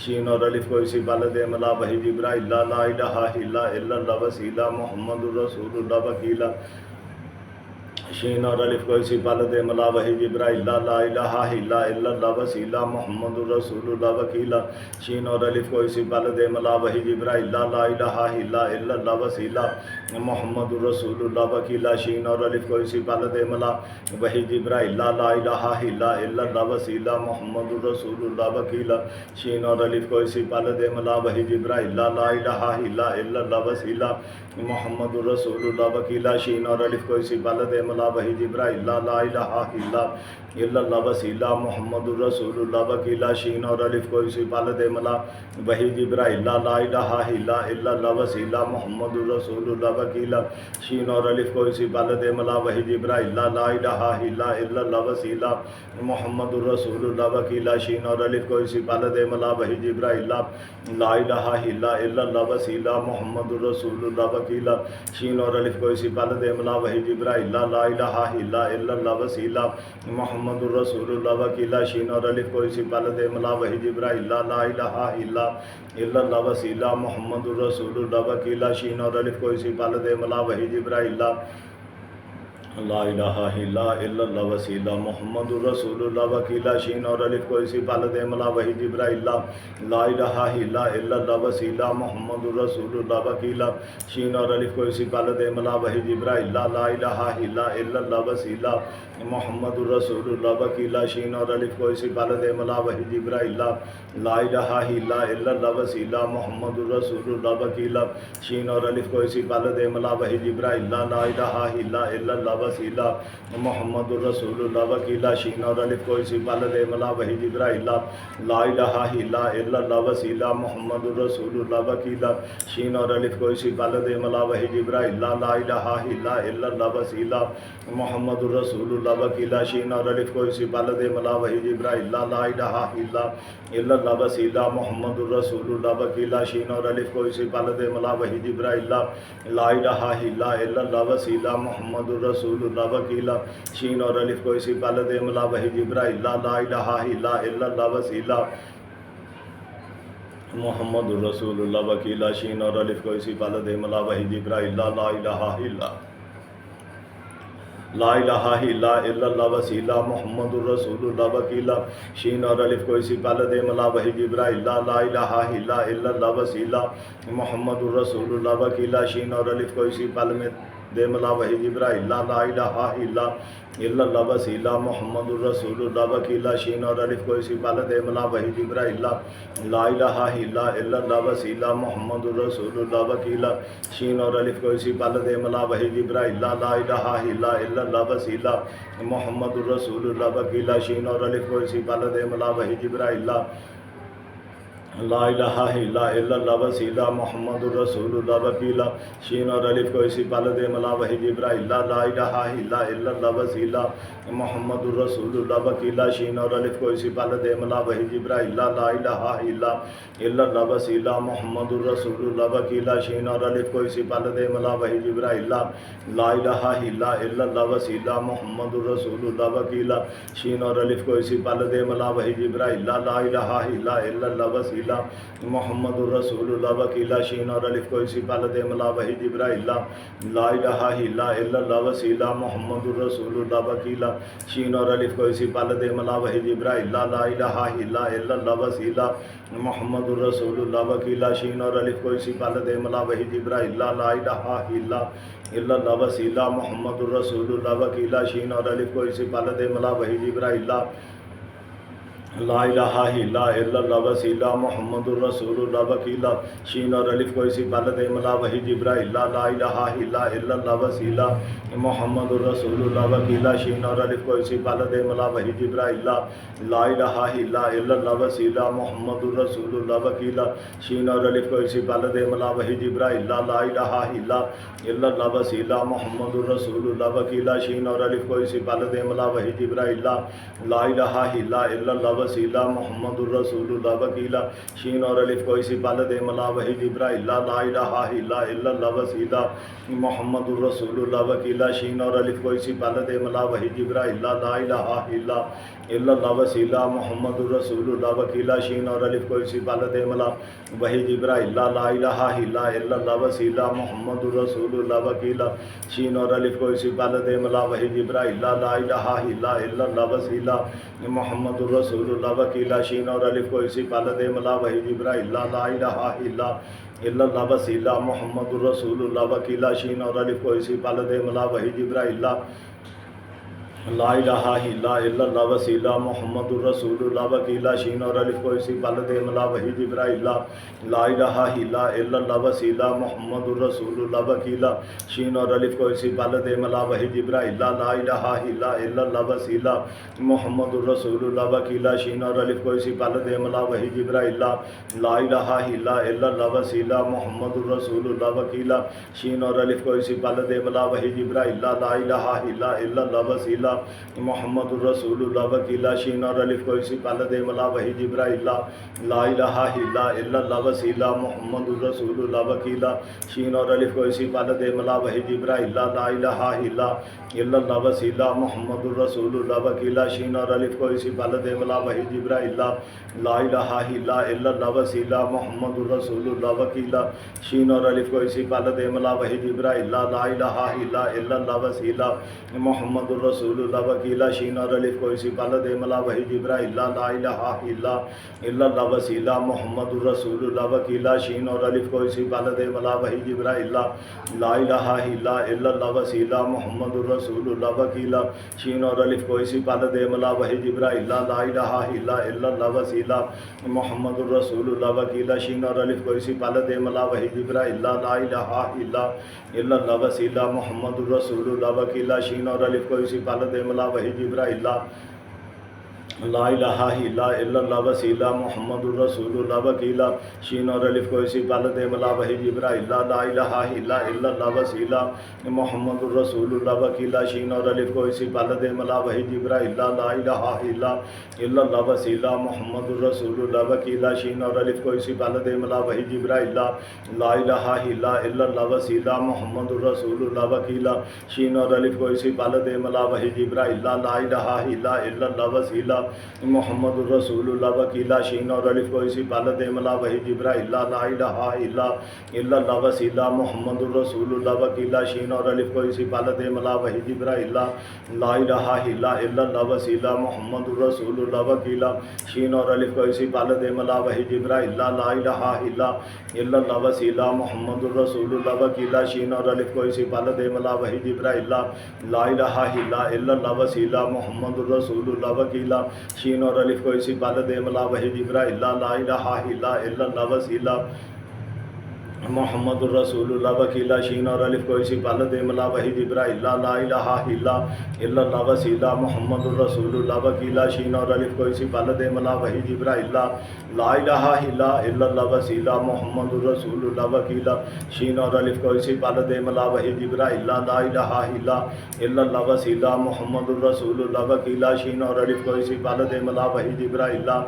شین اور الف کو اسی پل دے ملا وحی جبرائیل لا الہ الا اللہ وسیلہ محمد الرسول اللہ وکیلہ شین اور الف کو اسی پل دے ملا وحی جبرائیل لا الہ الا اللہ وسیلہ محمد الرسول اللہ وکیلہ شین اور الف کو اسی پل دے ملا وحی جبرائیل لا الہ الا اللہ وسیلہ محمد الرسول اللہ وکیلہ شین اور الف کو اسی پل دے ملا وحی جبرائیل لا الہ الا اللہ وسیلہ محمد الرسول اللہ وکیلہ شین اور الف کو اسی پل دے ملا وحی جبرائیل لا الہ الا اللہ وسیلہ محمد الرسول اللہ وکیلہ شین اور الف کو اسی پل دے ملا وحی جبرائیل لا الہ الا اللہ وسیلہ محمد الرسول اللہ وکیلہ شین اور الف کو اسی پل دے ملا وحی جبرائیل لا الہ الا اللہ وسیلہ محمد الرسول اللہ وکیلہ شین اور الف کو اسی پل دے ملا وحی جبرائیل لا الہ الا اللہ وسیلہ محمد الرسول اللہ وکیلہ شین اور الف کو اسی پل دے ملا وحی جبرائیل لا الہ الا اللہ وسیلہ محمد الرسول اللہ وکیلہ شین اور الف کو اسی پل دے ملا وحی جبرائیل لا الہ الا اللہ وسیلہ محمد الرسول اللہ وکیلہ شین اور الف کو اسی پل دے ملا وحی جبرائیل لا الہ الا اللہ وسیلہ محمد الرسول اللہ وکیلہ شین اور الف کو اسی پال دے ملا وحی جبرائیل لا الہ الا اللہ وسیلہ محمد الرسول اللہ وکیلہ شین اور الف کو اسی پال دے ملا وحی جبرائیل لا الہ الا اللہ وسیلہ محمد الرسول اللہ وکیلہ شین اور الف کو اسی پال دے ملا وحی جبرائیل لا الہ الا اللہ وسیلہ محمد الرسول اللہ وکیلہ شین اور الف کو اسی پال دے ملا وحی جبرائیل لا الہ الا اللہ وسیلہ محمد الرسول اللہ وکیلہ شین اور الف کو اسی پال دے ملا وحی جبرائیل لا الہ الا اللہ وسیلہ محمد الرسول اللہ وکیلہ شین اور الف کو اسی پال دے ملا وحی جبرائیل لا الہ الا اللہ وسیلہ محمد الرسول اللہ وکیلہ شین اور الف کو اسی پال دے ملا وحی جبرائیل لا الہ الا اللہ وسیلہ محمد الرسول اللہ وکیلہ شین اور الف کو اسی پال دے ملا وحی جبرائیل لا الہ الا اللہ وسیلہ محمد الرسول اللہ وکیلہ شین اور الف کو اسی پال دے ملا وحی جبرائیل لا الہ الا اللہ وسیلہ محمد الرسول اللہ وکیلہ شین اور الف کو اسی پال دے ملا وحی جبرائیل لا الہ الا اللہ وسیلہ محمد الرسول اللہ وکیلہ شین اور الف کو اسی پال دے ملا وحی جبرائیل لا الہ الا اللہ وسیلہ محمد الرسول اللہ وکیلہ شین اور الف کو اسی پال میں دے ملا وحی جبرائیل لا الہ الا اللہ وسیلہ محمد الرسول اللہ وکیلہ شین اور الف کو اسی پال دے ملا وحی جبرائیل لا الہ الا اللہ وسیلہ محمد الرسول اللہ وکیلہ شین اور الف کو اسی پال دے ملا وحی جبرائیل لا الہ الا اللہ وسیلہ محمد الرسول اللہ وکیلہ شین اور الف کو اسی پال دے ملا وحی جبرائیل لا الہ الا اللہ وسیلہ محمد الرسول اللہ وکیلہ شین اور الف کو اسی پال دے ملا وحی جبرائیل لا الہ الا اللہ وسیلہ محمد الرسول اللہ وکیلہ شین اور الف کو اسی پال دے ملا وحی جبرائیل لا الہ الا اللہ وسیلہ محمد الرسول اللہ وکیلہ شین اور الف کو اسی پال دے ملا وحی جبرائیل لا الہ الا اللہ وسیلہ محمد الرسول اللہ وکیلہ شین اور الف کو اسی پال دے ملا وحی جبرائیل لا الہ الا اللہ وسیلہ محمد الرسول اللہ وکیلہ شین اور الف کو اسی پال دے ملا وحی جبرائیل لا الہ الا اللہ وسیلہ محمد الرسول اللہ وکیلہ شین اور الف کو اسی پال دے ملا وحی جبرائیل لا الہ الا اللہ وسیلہ محمد الرسول اللہ وکیلہ شین اور الف کو اسی پال دے ملا وحی جبرائیل لا الہ الا اللہ وسیلہ محمد الرسول اللہ وکیلہ شین اور الف کو اسی پال دے ملا وحی جبرائیل لا الہ الا اللہ وسیلہ محمد الرسول اللہ وکیلہ شین اور الف کو اسی پال دے ملا وحی جبرائیل لا الہ الا اللہ وسیلہ محمد الرسول اللہ وکیلہ شین اور الف کو اسی پال دے ملا وحی جبرائیل لا الہ الا اللہ وسیلہ محمد الرسول اللہ وکیلہ شین اور الف کو اسی پال دے ملا وحی جبرائیل لا الہ الا اللہ وسیلہ محمد الرسول اللہ وکیلہ شین اور الف کو اسی پال دے ملا وحی جبرائیل لا الہ الا اللہ وسیلہ محمد الرسول اللہ وکیلہ شین اور الف کو اسی پال دے ملا وحی جبرائیل لا الہ الا اللہ وسیلہ محمد الرسول اللہ وکیلہ شین اور الف کو اسی پال دے ملا وحی جبرائیل لا الہ الا اللہ وسیلہ محمد الرسول اللہ وکیلہ شین اور الف کو اسی پال دے ملا وحی جبرائیل لا الہ الا اللہ وسیلہ محمد الرسول اللہ وکیلہ شین اور الف کو اسی پال دے ملا وحی جبرائیل لا الہ الا اللہ وسیلہ محمد الرسول اللہ وکیلہ شین اور الف کو اسی پال دے ملا وحی جبرائیل لا الہ الا اللہ وسیلہ محمد الرسول اللہ وکیلہ شین اور الف کو اسی پال دے ملا وحی جبرائیل لا الہ الا اللہ وسیلہ محمد الرسول اللہ وکیلہ شین اور الف کو اسی پال دے ملا وحی جبرائیل لا الہ الا اللہ وسیلہ محمد الرسول اللہ وکیلہ شین اور الف کو اسی پال دے ملا وحی جبرائیل لا الہ الا اللہ وسیلہ محمد الرسول اللہ وکیلہ شین اور الف کو اسی پال دے ملا وحی جبرائیل لا الہ الا اللہ وسیلہ محمد الرسول اللہ وکیلہ شین اور الف کو اسی پال دے ملا وحی جبرائیل لا الہ الا اللہ وسیلہ وسیلہ محمد الرسول اللہ وکیلہ شین اور الف کو اسی پہلے دے ملا وحی جبرائیل لا الہ الا اللہ وسیلہ محمد الرسول اللہ وکیلہ شین اور الف کو اسی پہلے دے ملا وحی جبرائیل لا الہ الا اللہ وسیلہ محمد الرسول اللہ وکیلہ شین اور الف کو اسی پہلے دے ملا وحی جبرائیل لا الہ الا اللہ وسیلہ محمد الرسول اللہ وکیلہ شین اور الف کو اسی پہلے دے ملا وحی جبرائیل لا الہ الا اللہ وسیلہ محمد الرسول اللہ وکیلہ شین اور الف کو اسی پہلے دے ملا وحی جبرائیل لا الہ الا اللہ وسیلہ محمد الرسول اللہ وکیلہ شین اور الف کو اسی پہلے دے ملا وحی جبرائیل لا الہ الا اللہ وسیلہ محمد الرسول اللہ وکیلہ شین اور الف کو اسی پہلے دے ملا وحی جبرائیل لا الہ الا اللہ وسیلہ محمد الرسول اللہ وکیلہ شین اور الف کو اسی پہلے دے ملا وحی جبرائیل لا الہ الا اللہ وسیلہ محمد الرسول اللہ وکیلہ شین اور الف کو اسی پہلے دے ملا وحی جبرائیل لا الہ الا اللہ وسیلہ محمد الرسول اللہ وکیلہ شین اور الف کو اسی پہلے دے ملا وحی جبرائیل لا الہ الا اللہ وسیلہ محمد الرسول اللہ وکیلہ شین اور الف کو اسی پہلے دے ملا وحی جبرائیل لا الہ الا اللہ وسیلہ محمد الرسول اللہ وکیلہ شین اور الف کو اسی پہلے دے ملا وحی جبرائیل لا الہ الا اللہ وسیلہ محمد الرسول اللہ وکیلہ شین اور الف کو اسی پہلے دے ملا وحی جبرائیل لا الہ الا اللہ وسیلہ محمد الرسول اللہ وکیلہ شین اور الف کو اسی پہلے دے ملا وحی جبرائیل لا الہ الا اللہ وسیلہ محمد الرسول اللہ وکیلہ شین اور الف کو اسی پہلے دے ملا وحی جبرائیل لا الہ الا اللہ وسیلہ محمد الرسول اللہ وکیلہ شین اور الف کو اسی پہلے دے ملا وحی جبرائیل لا الہ الا اللہ وسیلہ محمد الرسول اللہ وکیلہ شین اور الف کو اسی پہلے دے ملا وحی جبرائیل لا الہ الا اللہ وسیلہ محمد الرسول اللہ وکیلہ شین اور الف کو اسی پہلے دے ملا وحی جبرائیل لا الہ الا اللہ وسیلہ محمد الرسول اللہ وکیلہ شین اور الف کو اسی پہلے دے ملا وحی جبرائیل لا الہ الا اللہ وسیلہ محمد الرسول اللہ وکیلہ شین اور الف کو اسی پہلے دے ملا وحی جبرائیل لا الہ الا اللہ وسیلہ محمد الرسول اللہ وکیلہ شین اور الف کو اسی پہلے دے ملا وحی جبرائیل لا الہ الا اللہ وسیلہ محمد الرسول اللہ وکیلہ شین اور الف کو اسی پہلے دے ملا وحی جبرائیل لا الہ الا اللہ وسیلہ محمد الرسول اللہ وکیلہ شین اور الف کو اسی پہلے دے ملا وحی جبرائیل لا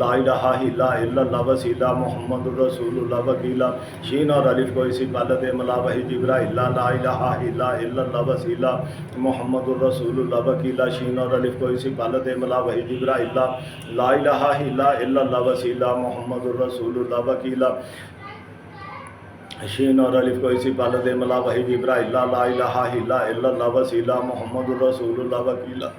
الہ الا اللہ وسیلہ محمد الرسول اللہ وکیلہ شین اور الف کو اسی پہلے دے ملا وحی جبرائیل لا الہ الا اللہ وسیلہ محمد الرسول اللہ وکیلہ شین اور الف کو اسی پہلے دے ملا وحی جبرائیل لا الہ الا اللہ وسیلہ محمد الرسول اللہ وکیلہ شین اور الف کو اسی پہلے دے ملا وحی جبرائیل لا الہ الا اللہ وسیلہ محمد الرسول اللہ وکیلہ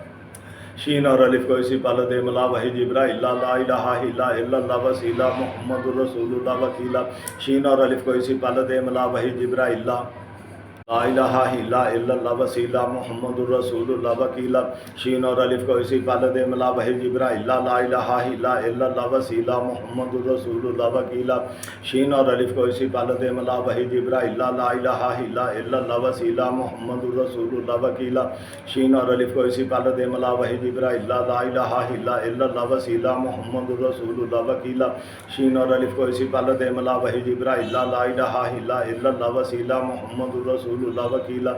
شین اور الف کو اسی پہلے دے ملا وحی جبرائیل لا الہ الا اللہ وسیلہ محمد الرسول اللہ وکیلہ شین اور الف کو اسی پہلے دے ملا وحی جبرائیل لا الہ الا اللہ وسیلہ محمد الرسول اللہ وکیلہ شین اور الف کو اسی پہلے دے ملا وحی جبرائیل لا الہ الا اللہ وسیلہ محمد الرسول اللہ وکیلہ شین اور الف کو اسی پہلے دے ملا وحی جبرائیل لا الہ الا اللہ وسیلہ محمد الرسول اللہ وکیلہ شین اور الف کو اسی پہلے دے ملا وحی جبرائیل لا الہ الا اللہ وسیلہ محمد الرسول اللہ وکیلہ شین اور الف کو اسی پہلے دے ملا وحی جبرائیل لا الہ الا اللہ وسیلہ محمد الرسول اللہ وکیلہ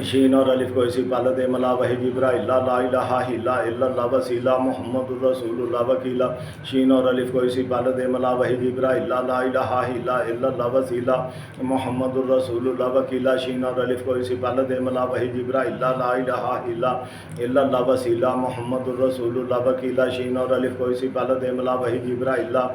شین اور الف کو اسی پہلے دے ملا وحی جبرائیل لا الہ الا اللہ وسیلہ محمد الرسول اللہ وکیلہ شین اور الف کو اسی پہلے دے ملا وحی جبرائیل لا الہ الا اللہ وسیلہ محمد الرسول اللہ وکیلہ شین اور الف کو اسی پہلے دے ملا وحی جبرائیل لا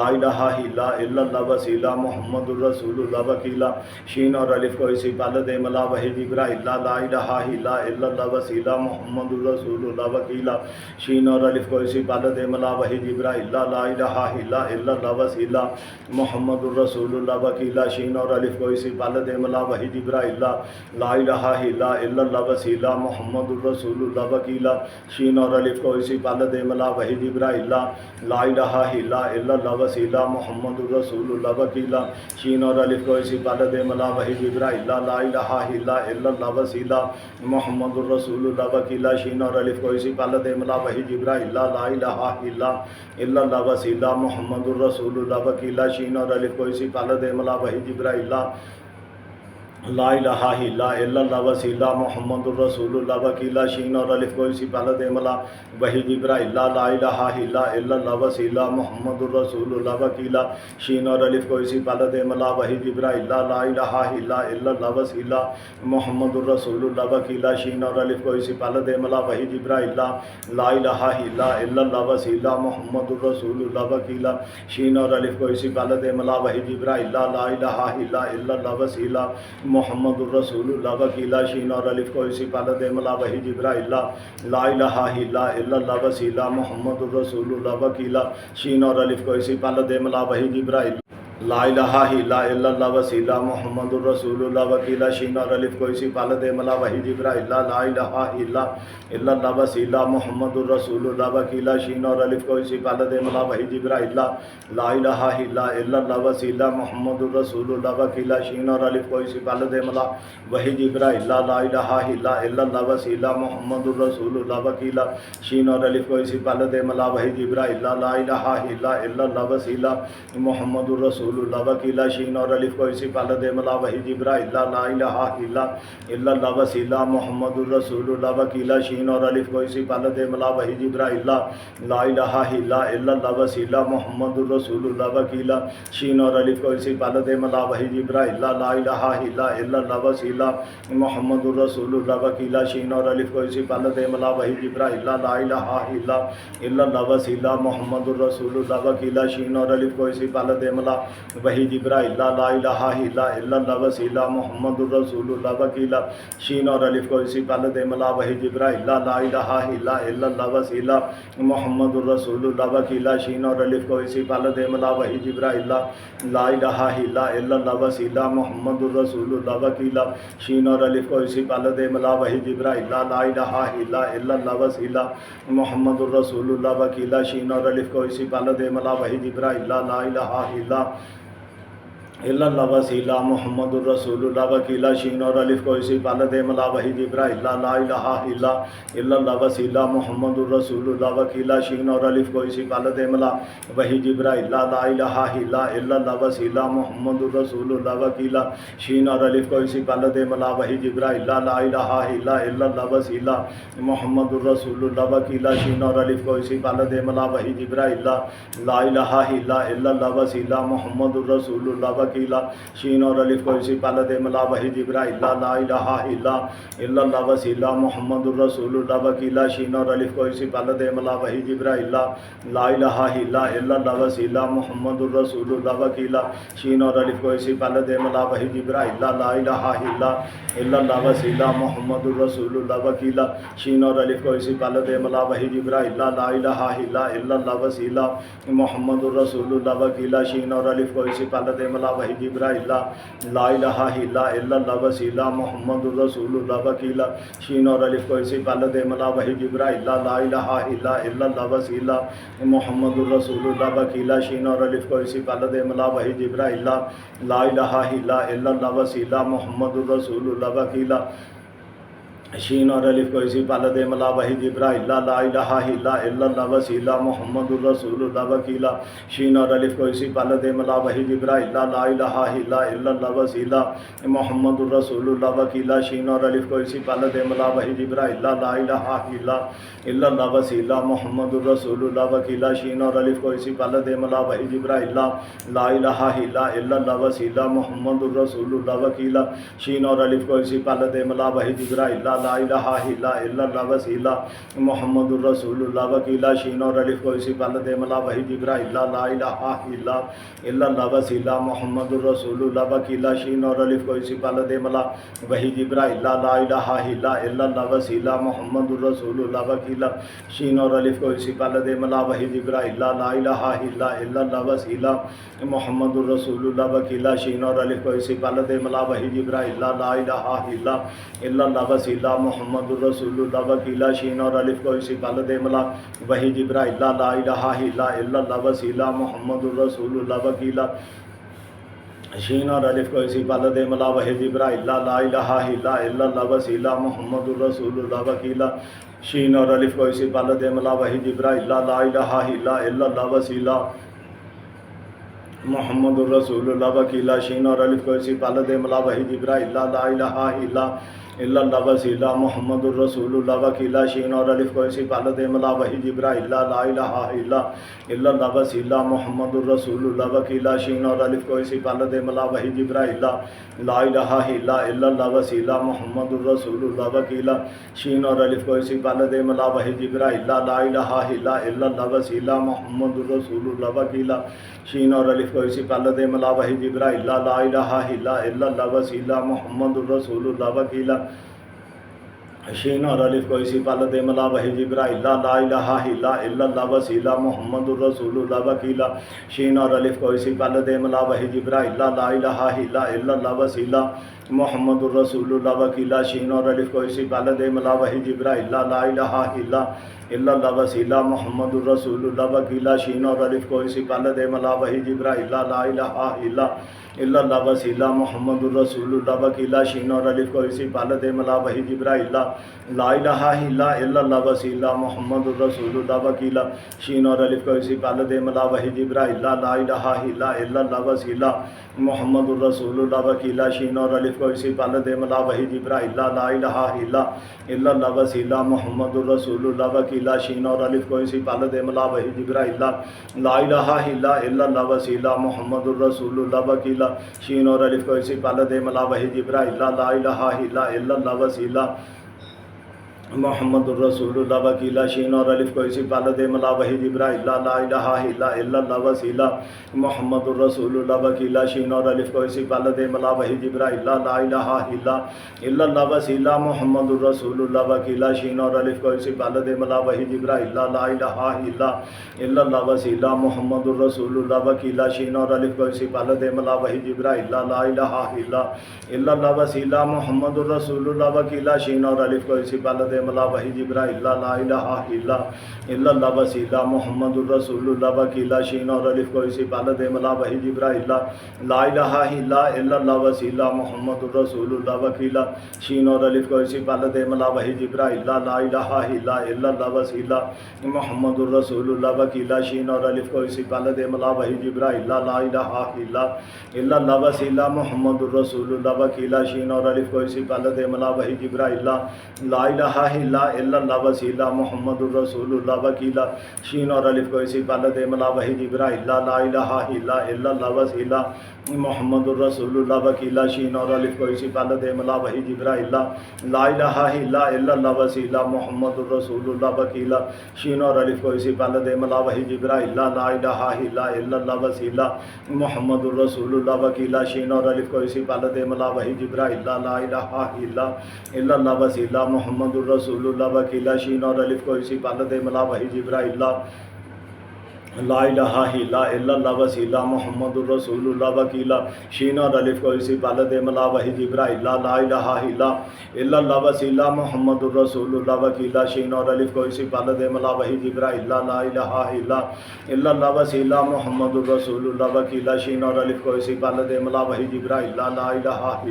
الہ الا اللہ وسیلہ محمد الرسول اللہ وکیلہ شین اور الف کو اسی پہلے دے ملا وحی جبرائیل لا الہ الا اللہ وسیلہ محمد الرسول اللہ وکیلہ شین اور الف کو اسی پہلے دے ملا وحی جبرائیل لا الہ الا اللہ وسیلہ محمد الرسول اللہ وکیلہ شین اور الف کو اسی پہلے دے ملا وحی جبرائیل لا الہ الا اللہ وسیلہ محمد الرسول اللہ وکیلہ شین اور الف کو اسی پہلے دے ملا وحی جبرائیل لا الہ الا اللہ وسیلہ محمد الرسول اللہ وکیلہ شین اور الف کو اسی پہلے دے ملا وحی جبرائیل لا الہ الا اللہ وسیلہ محمد الرسول اللہ وکیلہ شین اور الف کو اسی پہلے دے ملا وحی جبرائیل لا الہ الا اللہ وسیلہ محمد الرسول اللہ وکیلہ شین اور الف کو اسی پہلے دے ملا وحی جبرائیل لا الہ الا اللہ وسیلہ محمد الرسول اللہ وکیلہ شین اور الف کوئی سی پہلے دے ملا وہی جبرائیل لا الہ الا اللہ وسیلہ محمد الرسول اللہ وکیلہ شین اور الف کوئی سی پہلے دے ملا وہی جبرائیل لا الہ الا اللہ وسیلہ محمد الرسول اللہ وکیلہ شین اور الف کوئی سی پہلے دے ملا وہی جبرائیل لا الہ الا اللہ وسیلہ محمد الرسول اللہ وکیلہ شین اور الف کوئی سی پہلے دے ملا وہی جبرائیل لا الہ الا اللہ وسیلہ محمد الرسول اللہ وکیلہ شین اور الف کو اسی پہلے دے ملا وہی جبرائیل لا الہ الا اللہ وسیلہ محمد الرسول اللہ وکیلہ شین اور الف کو اسی پہلے دے ملا وہی جبرائیل لا الہ الا اللہ وسیلہ محمد الرسول اللہ وکیلہ شین اور الف کو اسی پہلے دے ملا وہی جبرائیل لا الہ الا اللہ وسیلہ محمد الرسول اللہ وکیلہ شین اور الف کو اسی پہلے دے ملا وہی جبرائیل لا الہ الا اللہ وسیلہ محمد الرسول اللہ وکیلہ شین اور الف کو اسی پہلے دے ملا وہی جبرائیل لا الہ الا اللہ وسیلہ محمد الرسول اللہ وکیلہ شین اور الف کو اسی پہلے دے ملا وہی جبرائیل لا الہ الا اللہ وسیلہ محمد الرسول اللہ وکیلہ شین اور الف کو اسی پہلے دے ملا وہی جبرائیل لا الہ الا اللہ وسیلہ محمد الرسول اللہ وکیلہ شین اور الف کو اسی پہلے دے ملا وہی جبرائیل لا الہ الا اللہ وسیلہ محمد الرسول اللہ وکیلہ شین اور الف کو اسی پہلے دے ملا وہی جبرائیل لا الہ الا اللہ وسیلہ محمد الرسول اللہ وکیلہ شین اور الف کو اسی پہلے دے ملا وہی جبرائیل لا الہ الا اللہ وسیلہ محمد الرسول اللہ وکیلہ شین اور الف کو اسی پہلے دے ملا وہی جبرائیل لا الہ الا اللہ وسیلہ محمد الرسول اللہ وکیلہ شین اور الف کو اسی پہلے دے ملا وہی جبرائیل لا الہ الا اللہ وسیلہ محمد الرسول اللہ وکیلہ شین اور الف کو اسی پہلے دے ملا وہی جبرائیل لا الہ الا اللہ وسیلہ محمد الرسول اللہ وکیلہ شین اور الف کو اسی پہلے دے ملا وہی جبرائیل لا الہ الا اللہ وسیلہ محمد الرسول اللہ وکیلہ شین اور الف کو اسی پہلے دے ملا وہی جبرائیل لا الہ الا اللہ وسیلہ محمد الرسول اللہ وکیلہ شین اور الف کو اسی پہلے دے ملا وہی جبرائیل لا الہ الا اللہ وسیلہ محمد الرسول اللہ وکیلہ شین اور الف کو اسی پہلے دے ملا وہی جبرائیل لا الہ الا اللہ وسیلہ محمد الرسول اللہ وکیلہ شین اور الف کو اسی پہلے دے ملا وہی جبرائیل لا الہ الا اللہ وسیلہ محمد الرسول اللہ وکیلہ شین اور الف کو اسی پہلے دے ملا وہی جبرائیل لا الہ الا اللہ وسیلہ محمد الرسول اللہ وکیلہ شین اور الف کو اسی پہلے دے ملا وہی جبرائیل لا الہ الا اللہ وسیلہ محمد الرسول اللہ وکیلہ شین اور الف کو اسی پہلے دے ملا وہی جبرائیل لا الہ الا اللہ وسیلہ محمد الرسول اللہ وکیلہ شین اور الف کو اسی پہلے دے ملا وہی جبرائیل لا الہ الا اللہ وسیلہ محمد الرسول اللہ وکیلہ شین اور الف کو اسی پہلے دے ملا وہی جبرائیل لا الہ الا اللہ وسیلہ محمد الرسول اللہ وکیلہ شین اور الف کو اسی پہلے دے ملا وہی جبرائیل لا الہ الا اللہ وسیلہ محمد الرسول اللہ وکیلہ شین اور الف کو اسی پہلے دے ملا وہی جبرائیل لا الہ الا اللہ وسیلہ محمد الرسول اللہ وکیلہ شین اور الف کو اسی پہلے دے ملا وہی جبرائیل لا الہ الا اللہ وسیلہ محمد الرسول اللہ وکیلہ شین اور الف کو اسی پہلے دے ملا وہی جبرائیل لا الہ الا اللہ وسیلہ محمد الرسول اللہ وکیلہ شین اور الف کو اسی پہلے دے ملا وہی جبرائیل لا الہ الا اللہ وسیلہ محمد الرسول اللہ وکیلہ شین اور الف کو اسی پہلے دے ملا وہی جبرائیل لا الہ الا اللہ وسیلہ محمد الرسول اللہ وکیلہ شین اور الف کو اسی پہلے دے ملا وہی جبرائیل لا الہ الا اللہ وسیلہ محمد الرسول اللہ وکیلہ شین اور الف کو اسی پہلے دے ملا وہی جبرائیل لا الہ الا اللہ وسیلہ محمد الرسول اللہ وکیلہ شین اور الف کو اسی پہلے دے ملا وہی جبرائیل لا الہ الا اللہ وسیلہ محمد الرسول اللہ وکیلہ شین اور الف کو اسی پہلے دے ملا وہی جبرائیل لا الہ الا اللہ وسیلہ محمد الرسول اللہ وکیلہ شین اور الف کو اسی پہلے دے ملا وہی جبرائیل لا الہ الا اللہ وسیلہ محمد الرسول اللہ وکیلہ شین اور الف کو اسی پہلے دے ملا وہی جبرائیل لا الہ الا اللہ وسیلہ محمد الرسول اللہ وکیلہ شین اور الف کو اسی پہلے دے ملا وہی جبرائیل لا الہ الا اللہ وسیلہ محمد الرسول اللہ وکیلہ شین اور الف کو اسی پہلے دے ملا وہی جبرائیل لا الہ الا اللہ وسیلہ محمد الرسول اللہ وکیلہ شین اور الف کو اسی پہلے دے ملا وہی جبرائیل لا الہ الا اللہ وسیلہ محمد الرسول اللہ وکیلا شین اور الف کو اسی پال دے ملا وحی جبرائیل لا الہ الا اللہ وسیلہ محمد الرسول اللہ وکیلا شین اور الف کو اسی پال دے ملا وحی جبرائیل لا الہ الا اللہ وسیلہ محمد الرسول اللہ وکیلا شین اور الف کو اسی پال دے ملا وحی جبرائیل لا الہ الا اللہ وسیلہ محمد الرسول اللہ وکیلا شین اور الف کو اسی پال دے ملا وحی جبرائیل لا الہ الا اللہ وسیلہ محمد الرسول اللہ وکیلا شین اور الف کو اسی پال دے ملا وحی جبرائیل لا الہ الا اللہ وسیلہ محمد الرسول اللہ وکیلا شین اور الف کو اسی پال دے ملا وحی جبرائیل لا الہ الا اللہ وسیلہ محمد الرسول اللہ وکیلا شین اور الف کو اسی پال دے ملا وحی جبرائیل لا الہ الا اللہ وسیلہ محمد الرسول اللہ وکیلا شین اور الف کو اسی پال دے ملا وحی جبرائیل لا الہ الا اللہ وسیلہ محمد الرسول اللہ وکیلا شین اور الف کو اسی پال دے ملا وحی جبرائیل لا الہ الا اللہ وسیلہ محمد الرسول اللہ وکیلا شین اور الف کو اسی پال دے ملا وحی جبرائیل لا الہ الا اللہ وسیلہ محمد الرسول اللہ وکیلا شین اور الف کو اسی پال دے ملا وحی جبرائیل لا الہ الا اللہ وسیلہ محمد الرسول اللہ وکیلا شین اور الف کو اسی پال دے ملا وحی جبرائیل لا الہ الا اللہ وسیلہ محمد الرسول اللہ وکیلا شین اور الف کو اسی پال دے ملا وحی جبرائیل لا الہ الا اللہ وسیلہ محمد الرسول اللہ وکیلا شین اور الف کو اسی پال دے ملا وحی جبرائیل لا الہ الا اللہ وسیلہ محمد الرسول اللہ وکیلا شین اور الف کو اسی پال دے ملا وحی جبرائیل لا الہ الا اللہ وسیلہ محمد الرسول اللہ وکیلا شین اور الف کو اسی پال دے ملا وحی جبرائیل لا الہ الا اللہ وسیلہ محمد الرسول اللہ وکیلا شین اور الف کو اسی پال دے ملا وحی جبرائیل لا الہ الا اللہ وسیلہ محمد الرسول اللہ وکیلا شین اور الف کو اسی پال دے ملا وحی جبرائیل لا الہ الا اللہ وسیلہ محمد الرسول اللہ وکیلا شین اور الف کو اسی پال دے ملا وحی جبرائیل لا الہ الا اللہ وسیلہ محمد الرسول اللہ وکیلا شین اور الف کو اسی پال دے ملا وحی جبرائیل لا الہ الا اللہ وسیلہ محمد الرسول اللہ وکیلا شین اور الف کو اسی پال دے ملا وحی جبرائیل لا الہ الا اللہ وسیلہ محمد الرسول اللہ وکیلا شین اور الف کو اسی پال دے ملا وحی جبرائیل لا الہ الا اللہ وسیلہ محمد الرسول اللہ وکیلا شین اور الف کو اسی پال دے ملا وحی جبرائیل لا الہ الا اللہ وسیلہ محمد الرسول اللہ وکیلا شین اور الف کو اسی پال دے ملا وحی جبرائیل لا الہ الا اللہ وسیلہ محمد الرسول اللہ وکیلا شین اور الف کو اسی پال دے ملا وحی جبرائیل لا الہ الا اللہ وسیلہ محمد الرسول اللہ وکیلا شین اور الف کو اسی پال دے ملا وحی جبرائیل لا الہ الا اللہ وسیلہ محمد الرسول اللہ وکیلا شین اور الف کو اسی پال دے ملا وحی جبرائیل لا الہ الا اللہ وسیلہ محمد الرسول اللہ وکیلا شین اور الف کو اسی پال دے ملا وحی جبرائیل لا الہ الا اللہ وسیلہ محمد الرسول اللہ وکیلا شین اور الف کو اسی پال دے ملا وحی جبرائیل لا الہ الا اللہ وسیلہ محمد الرسول اللہ وکیلا شین اور الف کو اسی پال دے ملا وحی جبرائیل لا الہ الا اللہ وسیلہ محمد الرسول اللہ وکیلا شین اور الف کو اسی پال دے ملا وحی جبرائیل لا الہ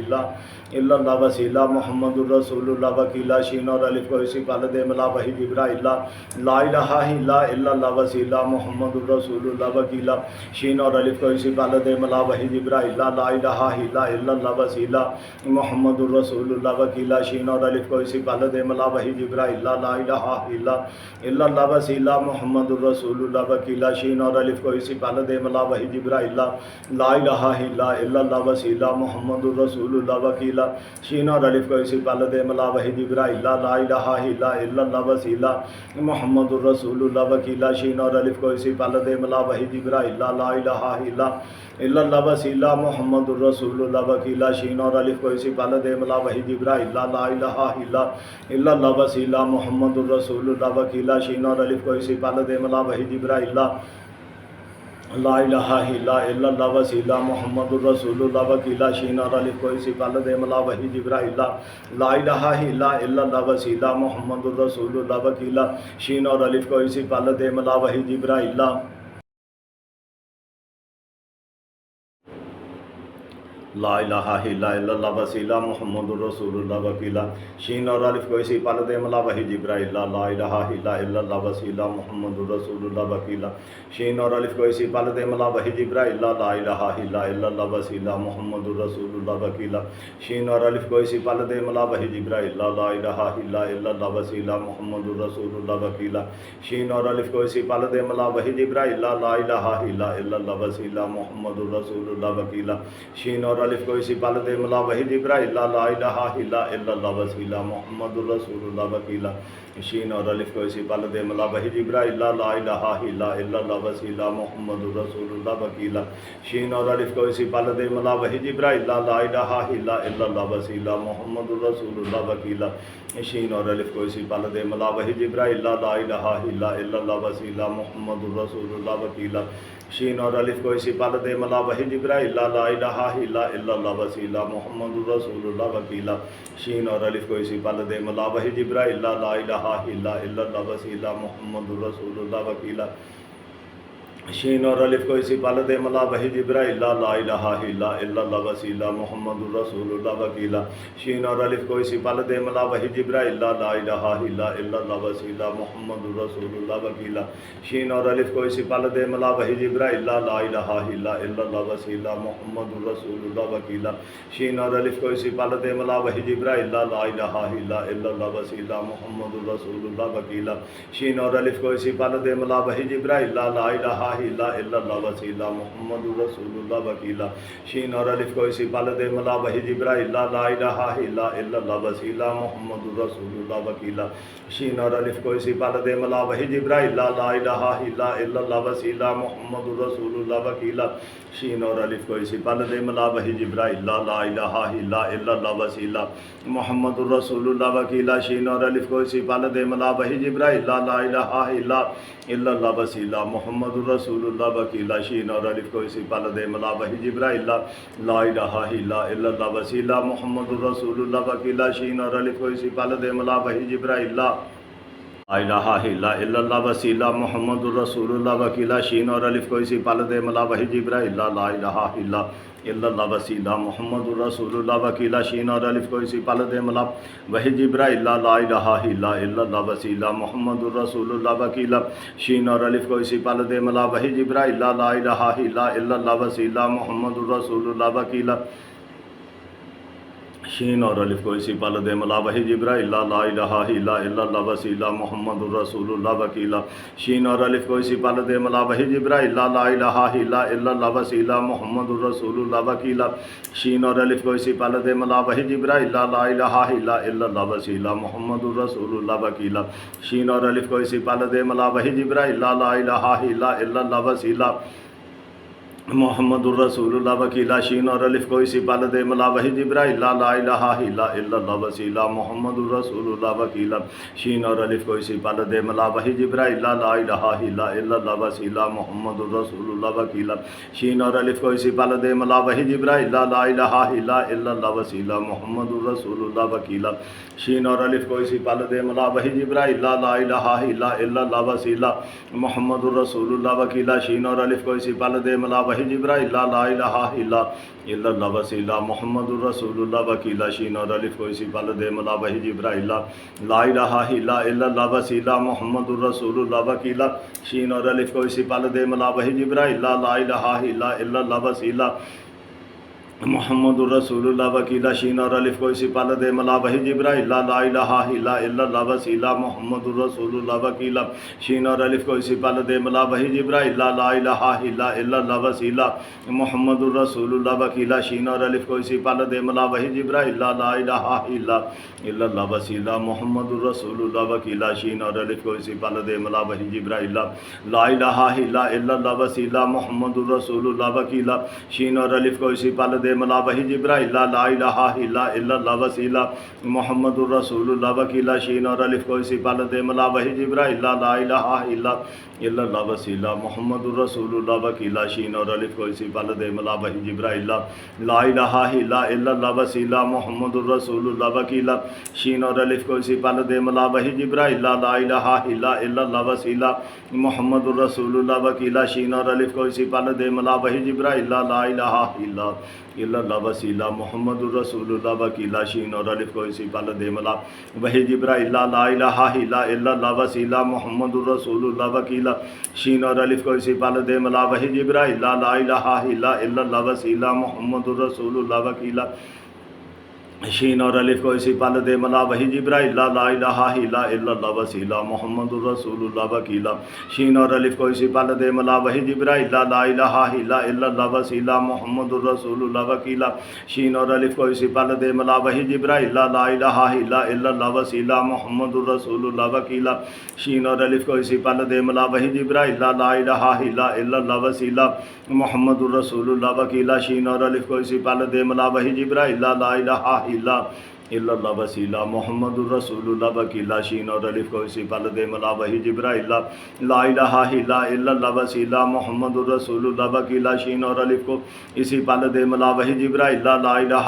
الا اللہ وسیلہ محمد الرسول اللہ وکیلا شین اور الف کو اسی پال دے ملا وحی جبرائیل لا الہ الا اللہ وسیلہ محمد الرسول اللہ وکیلا شین اور الف کو اسی پال دے ملا وحی جبرائیل لا الہ الا اللہ وسیلہ محمد الرسول اللہ وکیلا شین اور الف کو اسی پال دے ملا وحی جبرائیل لا الہ الا اللہ وسیلہ محمد الرسول اللہ وکیلا شین اور الف کو اسی پال دے ملا وحی جبرائیل لا الہ الا اللہ وسیلہ محمد الرسول اللہ وکیلا شین اور الف کو اسی پال دے ملا وحی جبرائیل لا الہ الا اللہ وسیلہ محمد الرسول اللہ وکیلا شین اور الف کو اسی پال دے ملا وحی جبرائیل لا الہ الا اللہ وسیلہ محمد الرسول اللہ وکیلا شین اور الف کو اسی پال دے ملا وحی جبرائیل لا الہ الا اللہ وسیلہ محمد الرسول اللہ وکیلا شین اور الف کو اسی پال دے ملا وحی جبرائیل لا الہ الا اللہ وسیلہ محمد الرسول اللہ وکیلا شین اور الف کو اسی پال دے ملا وحی جبرائیل لا الہ الا اللہ وسیلہ محمد الرسول اللہ وکیلا شین اور الف کو اسی پال دے ملا وحی جبرائیل لا الہ الا اللہ وسیلہ محمد الرسول اللہ وکیلہ شین اور الف کو اسی پل دے ملا وحی جبرائیل لا الہ الا اللہ وسیلہ محمد الرسول اللہ وکیلہ شین اور الف کو اسی پل دے ملا وحی جبرائیل لا الہ الا اللہ وسیلہ محمد الرسول اللہ وکیلہ شین اور الف کو اسی پل دے ملا وحی جبرائیل لا الہ الا اللہ وسیلہ محمد الرسول اللہ وکیلہ شین اور الف کو اسی پل دے ملا وحی جبرائیل لا الہ الا اللہ وسیلہ محمد الرسول اللہ وکیلہ شین اور الف کو اسی پل دے ملا وحی جبرائیل لا الہ الا اللہ وسیلہ محمد الرسول اللہ وکیلہ شین اور الف کو اسی پل دے ملا وحی جبرائیل لا الہ الا اللہ وسیلہ محمد الرسول اللہ وکیلہ شین اور الف کو اسی پل دے ملا وحی جبرائیل لا الہ الا اللہ وسیلہ محمد الرسول اللہ وکیلہ شین اور الف کو اسی پل دے ملا وحی جبرائیل لا الہ الا اللہ وسیلہ محمد الرسول اللہ وکیلہ شین اور الف کو اسی پل دے ملا وحی جبرائیل لا الہ الا اللہ وسیلہ محمد الرسول اللہ وکیلہ شین اور الف کو اسی پل دے ملا وحی جبرائیل لا الہ الا اللہ وسیلہ محمد الرسول اللہ وکیلہ شین اور الف کو اسی پل دے ملا وحی جبرائیل لا الہ الا اللہ وسیلہ محمد الرسول اللہ وکیلہ شین اور الف کو اسی پل دے ملا وحی جبرائیل لا الہ الا اللہ وسیلہ محمد الرسول اللہ وکیلہ شین اور الف کو اسی پل دے ملا وحی جبرائیل لا الہ الا اللہ وسیلہ محمد الرسول اللہ وکیلہ شین اور الف کو اسی پل دے ملا وحی جبرائیل لا الہ الا اللہ وسیلہ محمد الرسول اللہ وکیلہ شین اور الف کو اسی پل دے ملا وحی جبرائیل لا الہ الا اللہ وسیلہ محمد الرسول اللہ وکیلہ شین اور الف کو اسی پل دے ملا وحی جبرائیل لا الہ الا اللہ وسیلہ محمد الرسول اللہ وکیلہ شین اور الف کو اسی پل دے ملا وحی جبرائیل لا الہ الا اللہ وسیلہ محمد الرسول اللہ وکیلہ شین اور الف کو اسی پل دے ملا وحی جبرائیل لا الہ الا اللہ وسیلہ محمد الرسول اللہ وکیلہ شین اور الف کو اسی پل دے ملا وحی جبرائیل لا الہ الا اللہ وسیلہ محمد الرسول اللہ وکیلہ شین اور الف کو اسی پل دے ملا وحی جبرائیل لا الہ الا اللہ وسیلہ محمد الرسول اللہ وکیلہ شین اور الف کو اسی پل دے ملا وحی جبرائیل لا الہ الا اللہ وسیلہ محمد الرسول اللہ وکیلہ شین اور الف کو اسی پل دے ملا وحی جبرائیل لا الہ الا اللہ وسیلہ محمد الرسول اللہ وکیلہ شین اور الف کو اسی پل دے ملا وحی جبرائیل لا الہ الا اللہ وسیلہ محمد الرسول اللہ وکیلہ شین اور الف کو اسی پل دے ملا وحی جبرائیل لا الہ الا اللہ وسیلہ محمد الرسول اللہ وکیلہ شین اور الف کو اسی پل دے ملا وحی جبرائیل لا الہ الا اللہ وسیلہ محمد الرسول اللہ وکیلہ شین اور الف کو اسی پل دے ملا وحی جبرائیل لا الہ الا اللہ وسیلہ محمد الرسول اللہ وکیلہ شین اور الف کو اسی پل دے ملا وحی جبرائیل لا الہ الا اللہ وسیلہ محمد الرسول اللہ وکیلہ شین اور الف کو اسی پل دے ملا وحی جبرائیل لا الہ الا اللہ وسیلہ محمد الرسول اللہ وکیلہ شین اور الف کو اسی پل دے ملا وحی جبرائیل لا الہ الا اللہ وسیلہ محمد الرسول اللہ وکیلہ شین اور الف کو اسی پل دے ملا وحی جبرائیل لا الہ الا اللہ وسیلہ محمد الرسول اللہ وکیلہ شین اور الف کو اسی پل دے ملا وحی جبرائیل لا الہ الا اللہ وسیلہ محمد الرسول اللہ وکیلہ شین اور الف کو اسی پل دے ملا وحی جبرائیل لا الہ الا اللہ وسیلہ محمد الرسول اللہ وکیلہ شین اور الف کو اسی پل دے ملا وحی جبرائیل لا الہ الا اللہ وسیلہ محمد الرسول اللہ وکیلہ شین اور الف کو اسی پل دے ملا وحی جبرائیل لا الہ الا اللہ وسیلہ محمد الرسول اللہ وکیلہ شین اور الف کو اسی پل دے ملا وحی جبرائیل لا الہ الا اللہ وسیلہ محمد الرسول اللہ وکیلہ شین اور الف کو اسی پل دے ملا وحی جبرائیل لا الہ الا اللہ وسیلہ محمد الرسول اللہ وکیلہ شین اور الف کو اسی پل دے ملا وحی جبرائیل لا الہ الا اللہ وسیلہ محمد الرسول اللہ وکیلہ شین اور الف کو اسی پل دے ملا وحی جبرائیل لا الہ الا اللہ وسیلہ محمد الرسول اللہ وکیلہ شین اور الف کو اسی پل دے ملا وحی جبرائیل لا الہ الا اللہ وسیلہ محمد الرسول اللہ وکیلہ شین اور الف کو اسی پل دے ملا وحی جبرائیل لا الہ الا اللہ وسیلہ محمد الرسول اللہ وکیلہ شین اور الف کو اسی پل دے ملا وحی جبرائیل لا الہ الا الا اللہ وسیلہ محمد الرسول اللہ وکیلا شین اور الف کو اسی پل دے ملا وحی جبرائیل لا الہ الا اللہ وسیلہ محمد الرسول اللہ وکیلا شین اور الف کو اسی پل دے ملا وحی جبرائیل لا الہ الا اللہ وسیلہ محمد الرسول اللہ وکیلا شین اور الف کو اسی پل دے ملا وحی جبرائیل لا الہ الا اللہ وسیلہ محمد الرسول اللہ وکیلا شین اور الف کو اسی پل دے ملا وحی جبرائیل لا الہ الا اللہ وسیلہ محمد الرسول اللہ وکیلا شین اور الف کو اسی پل دے ملا وحی جبرائیل لا الہ الا اللہ وسیلہ محمد الرسول اللہ وکیلا شین اور الف کو اسی پل دے ملا وحی جبرائیل لا الہ الا اللہ وسیلہ محمد الرسول اللہ وکیلا شین اور الف کو اسی پل دے ملا وحی جبرائیل لا الہ الا اللہ وسیلہ محمد الرسول اللہ وکیلا شین اور الف کو اسی پل دے ملا وحی جبرائیل لا الہ الا اللہ وسیلہ محمد الرسول اللہ وکیلا شین اور الف کو اسی پل دے ملا وحی جبرائیل لا الہ الا اللہ وسیلہ محمد الرسول اللہ وکیلا شین اور الف کو اسی پل دے ملا وحی جبرائیل لا الہ الا اللہ وسیلہ محمد الرسول اللہ وکیلا شین اور الف کو اسی پل دے ملا وحی جبرائیل لا الہ الا اللہ وسیلہ محمد الرسول اللہ وکیلا شین اور الف کو اسی پل دے ملا وحی جبرائیل لا الہ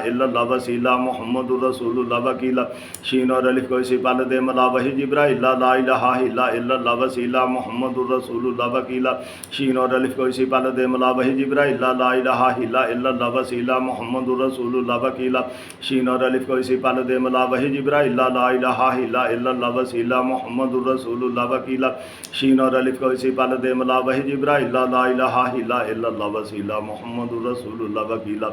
الا اللہ وسیلہ محمد الرسول اللہ وکیلا شین اور الف کو اسی پل دے ملا وحی جبرائیل لا الہ الا اللہ وسیلہ محمد الرسول اللہ وکیلا شین اور الف کو اسی پل دے ملا وحی جبرائیل لا الہ الا اللہ وسیلہ محمد الرسول اللہ وکیلا شین اور الف کو اسی پل دے ملا وحی جبرائیل لا الہ الا اللہ وسیلہ محمد الرسول اللہ وکیلا شین اور الف کو اسی پل دے ملا وحی جبرائیل لا الہ الا اللہ وسیلہ محمد الرسول اللہ وکیلا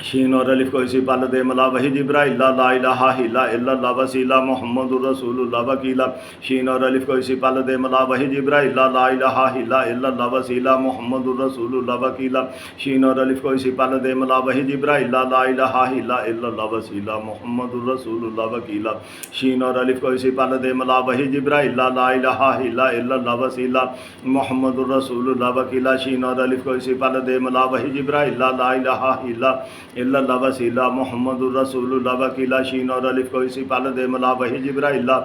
شین اور الف کو اسی پل دے ملا وحی جبرائیل لا الہ الا اللہ وسیلہ محمد الرسول اللہ وکیلا شین اور الف کو اسی پل دے ملا وحی جبرائیل لا الہ الا اللہ وسیلہ محمد الرسول اللہ وکیلا شین اور الف کو اسی پل دے ملا وحی جبرائیل لا الہ الا اللہ وسیلہ محمد الرسول اللہ وکیلا شین اور الف کو اسی پل دے ملا وحی جبرائیل لا الہ الا اللہ وسیلہ محمد الرسول اللہ وکیلا شین اور الف کو اسی پل دے ملا وحی جبرائیل لا الہ الا اللہ وسیلہ محمد الرسول اللہ وکیلا شین اور الف کو اسی پل دے ملا وحی جبرائیل لا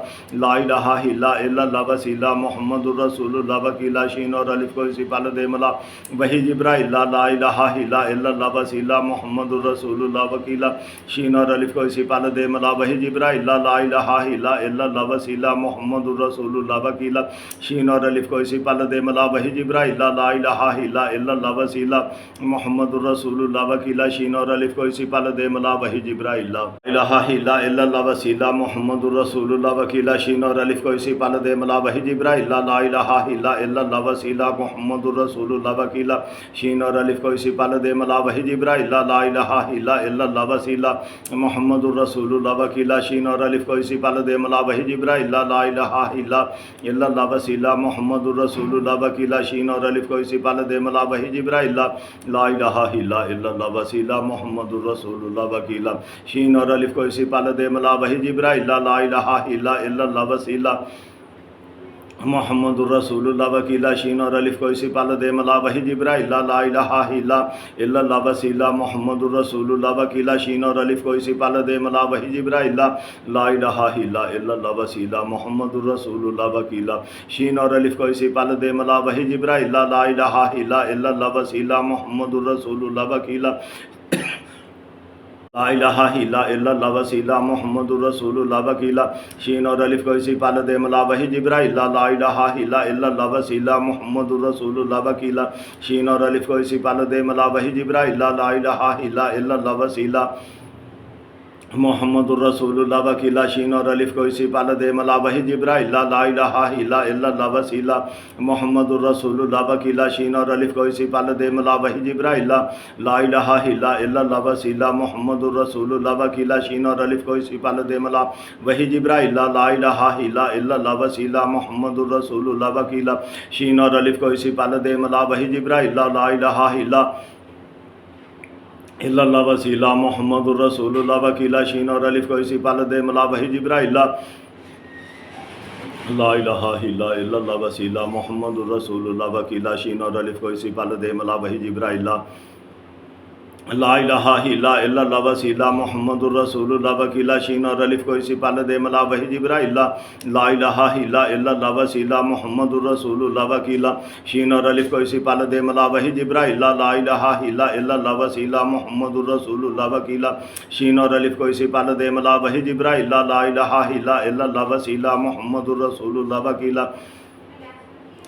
الہ الا اللہ وسیلہ محمد الرسول اللہ وکیلا شین اور الف کو اسی پل دے ملا وحی جبرائیل لا الہ الا اللہ وسیلہ محمد الرسول اللہ وکیلا شین اور الف کو اسی پل دے ملا وحی جبرائیل لا الہ الا اللہ وسیلہ محمد الرسول اللہ وکیلا شین اور الف کو اسی پل دے ملا وحی جبرائیل لا الہ الا اللہ وسیلہ محمد الرسول اللہ وکیلا شین اور الف کو اسی پل دے ملا وحی جبرائیل لا الہ الا اللہ وسیلہ محمد الرسول اللہ وکیلا شین اور الف کو اسی پل دے ملا وحی جبرائیل لا الہ الا اللہ وسیلہ محمد الرسول اللہ وکیلا شین اور الف کو اسی پل دے ملا وحی جبرائیل لا الہ الا اللہ وسیلہ محمد الرسول اللہ وکیلا شین اور الف کو اسی پل دے ملا وحی جبرائیل لا الہ الا اللہ وسیلہ محمد الرسول اللہ وکیلا شین اور الف کو اسی پل دے ملا وحی جبرائیل لا الہ الا اللہ وسیلہ محمد الرسول اللہ وکیلا شین اور الف کو اسی پل دے ملا وحی جبرائیل لا الہ الا اللہ وسیلہ محمد الرسول اللہ وکیلا شین اور الف کو اسی پل دے ملا وحی جبرائیل لا الہ الا اللہ وسیلہ محمد الرسول اللہ وکیلا شین اور الف کو اسی پل دے ملا وحی جبرائیل لا الہ الا اللہ وسیلہ محمد الرسول اللہ وکیلا شین اور الف کو اسی پل دے ملا وحی جبرائیل لا الہ الا اللہ وسیلہ محمد الرسول اللہ وکیلا لا الہ الا اللہ وسیلہ محمد الرسول اللہ وکیلا شین اور الف کو اسی پل دے ملا وحی جبرائیل لا الہ الا اللہ وسیلہ محمد الرسول اللہ وکیلا شین اور الف کو اسی پل دے ملا وحی جبرائیل لا الہ الا اللہ وسیلہ محمد الرسول اللہ وکیلا شین اور الف کو اسی پل دے ملا وحی جبرائیل لا الہ الا اللہ وسیلہ محمد الرسول اللہ وکیلا شین اور الف کو اسی پل دے ملا وحی جبرائیل لا الہ الا اللہ وسیلہ محمد الرسول اللہ وکیلا شین اور الف کو اسی پل دے ملا وحی جبرائیل لا الہ الا اللہ وسیلہ محمد الرسول اللہ وکیلا شین اور الف کو اسی پل دے ملا وحی جبرائیل لا الہ الا اللہ وسیلہ محمد الرسول اللہ وکیلا شین اور الف کو اسی پل دے ملا وحی جبرائیل لا الہ الا اللہ وسیلہ محمد الرسول اللہ وکیلا شین اور الف کو اسی پل دے ملا وحی جبرائیل لا لا الہ الا اللہ وسیلہ محمد الرسول اللہ وکیلا شین اور الف کو اسی پال دے ملا وحی جبرائیل لا الہ الا اللہ وسیلہ محمد الرسول اللہ وکیلا شین اور الف کو اسی پال دے ملا وحی جبرائیل لا الہ الا اللہ وسیلہ محمد الرسول اللہ وکیلا شین اور الف کو اسی پال دے ملا وحی جبرائیل لا الہ الا اللہ وسیلہ محمد الرسول اللہ وکیلا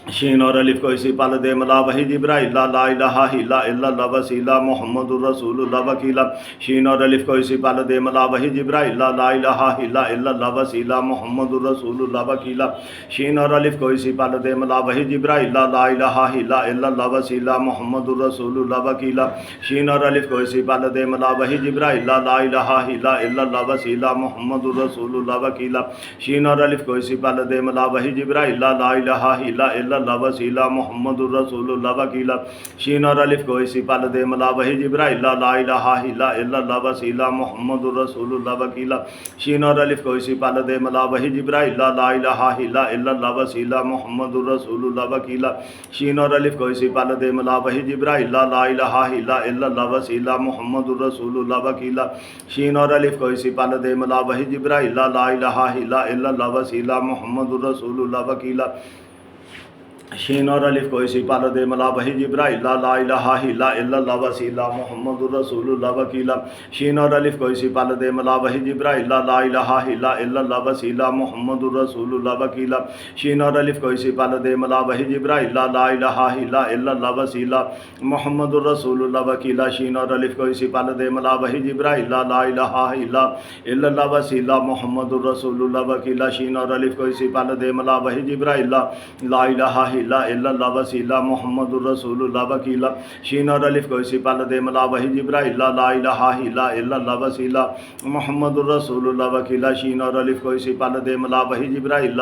شین اور الف کو اسی پال دے ملا وحی جبرائیل لا الہ الا اللہ وسیلہ محمد الرسول اللہ وکیلا شین اور الف کو اسی پال دے ملا وحی جبرائیل لا الہ الا اللہ وسیلہ محمد الرسول اللہ وکیلا شین اور الف کو اسی پال دے ملا وحی جبرائیل لا الہ الا اللہ وسیلہ محمد الرسول اللہ وکیلا شین اور الف کو اسی پال دے ملا وحی جبرائیل لا الہ الا اللہ وسیلہ محمد الرسول اللہ وکیلا شین اور الف کو اسی پال دے ملا وحی جبرائیل لا الہ الا اللہ وسیلہ محمد الرسول اللہ وکیلا شین اور الف کو اسی پال دے ملا وحی جبرائیل لا الہ الا اللہ وسیلہ محمد الرسول اللہ وکیلا شین اور الف کو اسی پال دے ملا وحی جبرائیل لا الہ الا اللہ وسیلہ محمد الرسول اللہ وکیلا شین اور الف کو اسی پال دے ملا وحی جبرائیل لا الہ الا اللہ وسیلہ محمد الرسول اللہ وکیلا شین اور الف کو اسی پال دے ملا وحی جبرائیل لا الہ الا اللہ وسیلہ محمد الرسول اللہ وکیلا شین اور الف کو اسی پال دے ملا وحی جبرائیل لا الہ الا اللہ وسیلہ محمد الرسول اللہ وکیلا شین اور الف کو اسی پال دے ملا وحی جبرائیل لا الہ الا اللہ وسیلہ محمد الرسول اللہ وکیلا شین اور الف کو اسی پال دے ملا وحی جبرائیل لا الہ الا اللہ وسیلہ محمد الرسول اللہ وکیلا شین اور الف کو اسی پال دے ملا وحی جبرائیل لا الہ الا اللہ وسیلہ محمد الرسول اللہ وکیلا شین اور الف کو اسی پال دے ملا وحی جبرائیل لا الہ الا اللہ وسیلہ محمد الرسول اللہ وکیلا شین اور الف کو اسی پال دے ملا وحی جبرائیل لا الہ الا اللہ وسیلہ محمد الرسول اللہ وکیلا شین اور الف کو اسی پال دے ملا وحی جبرائیل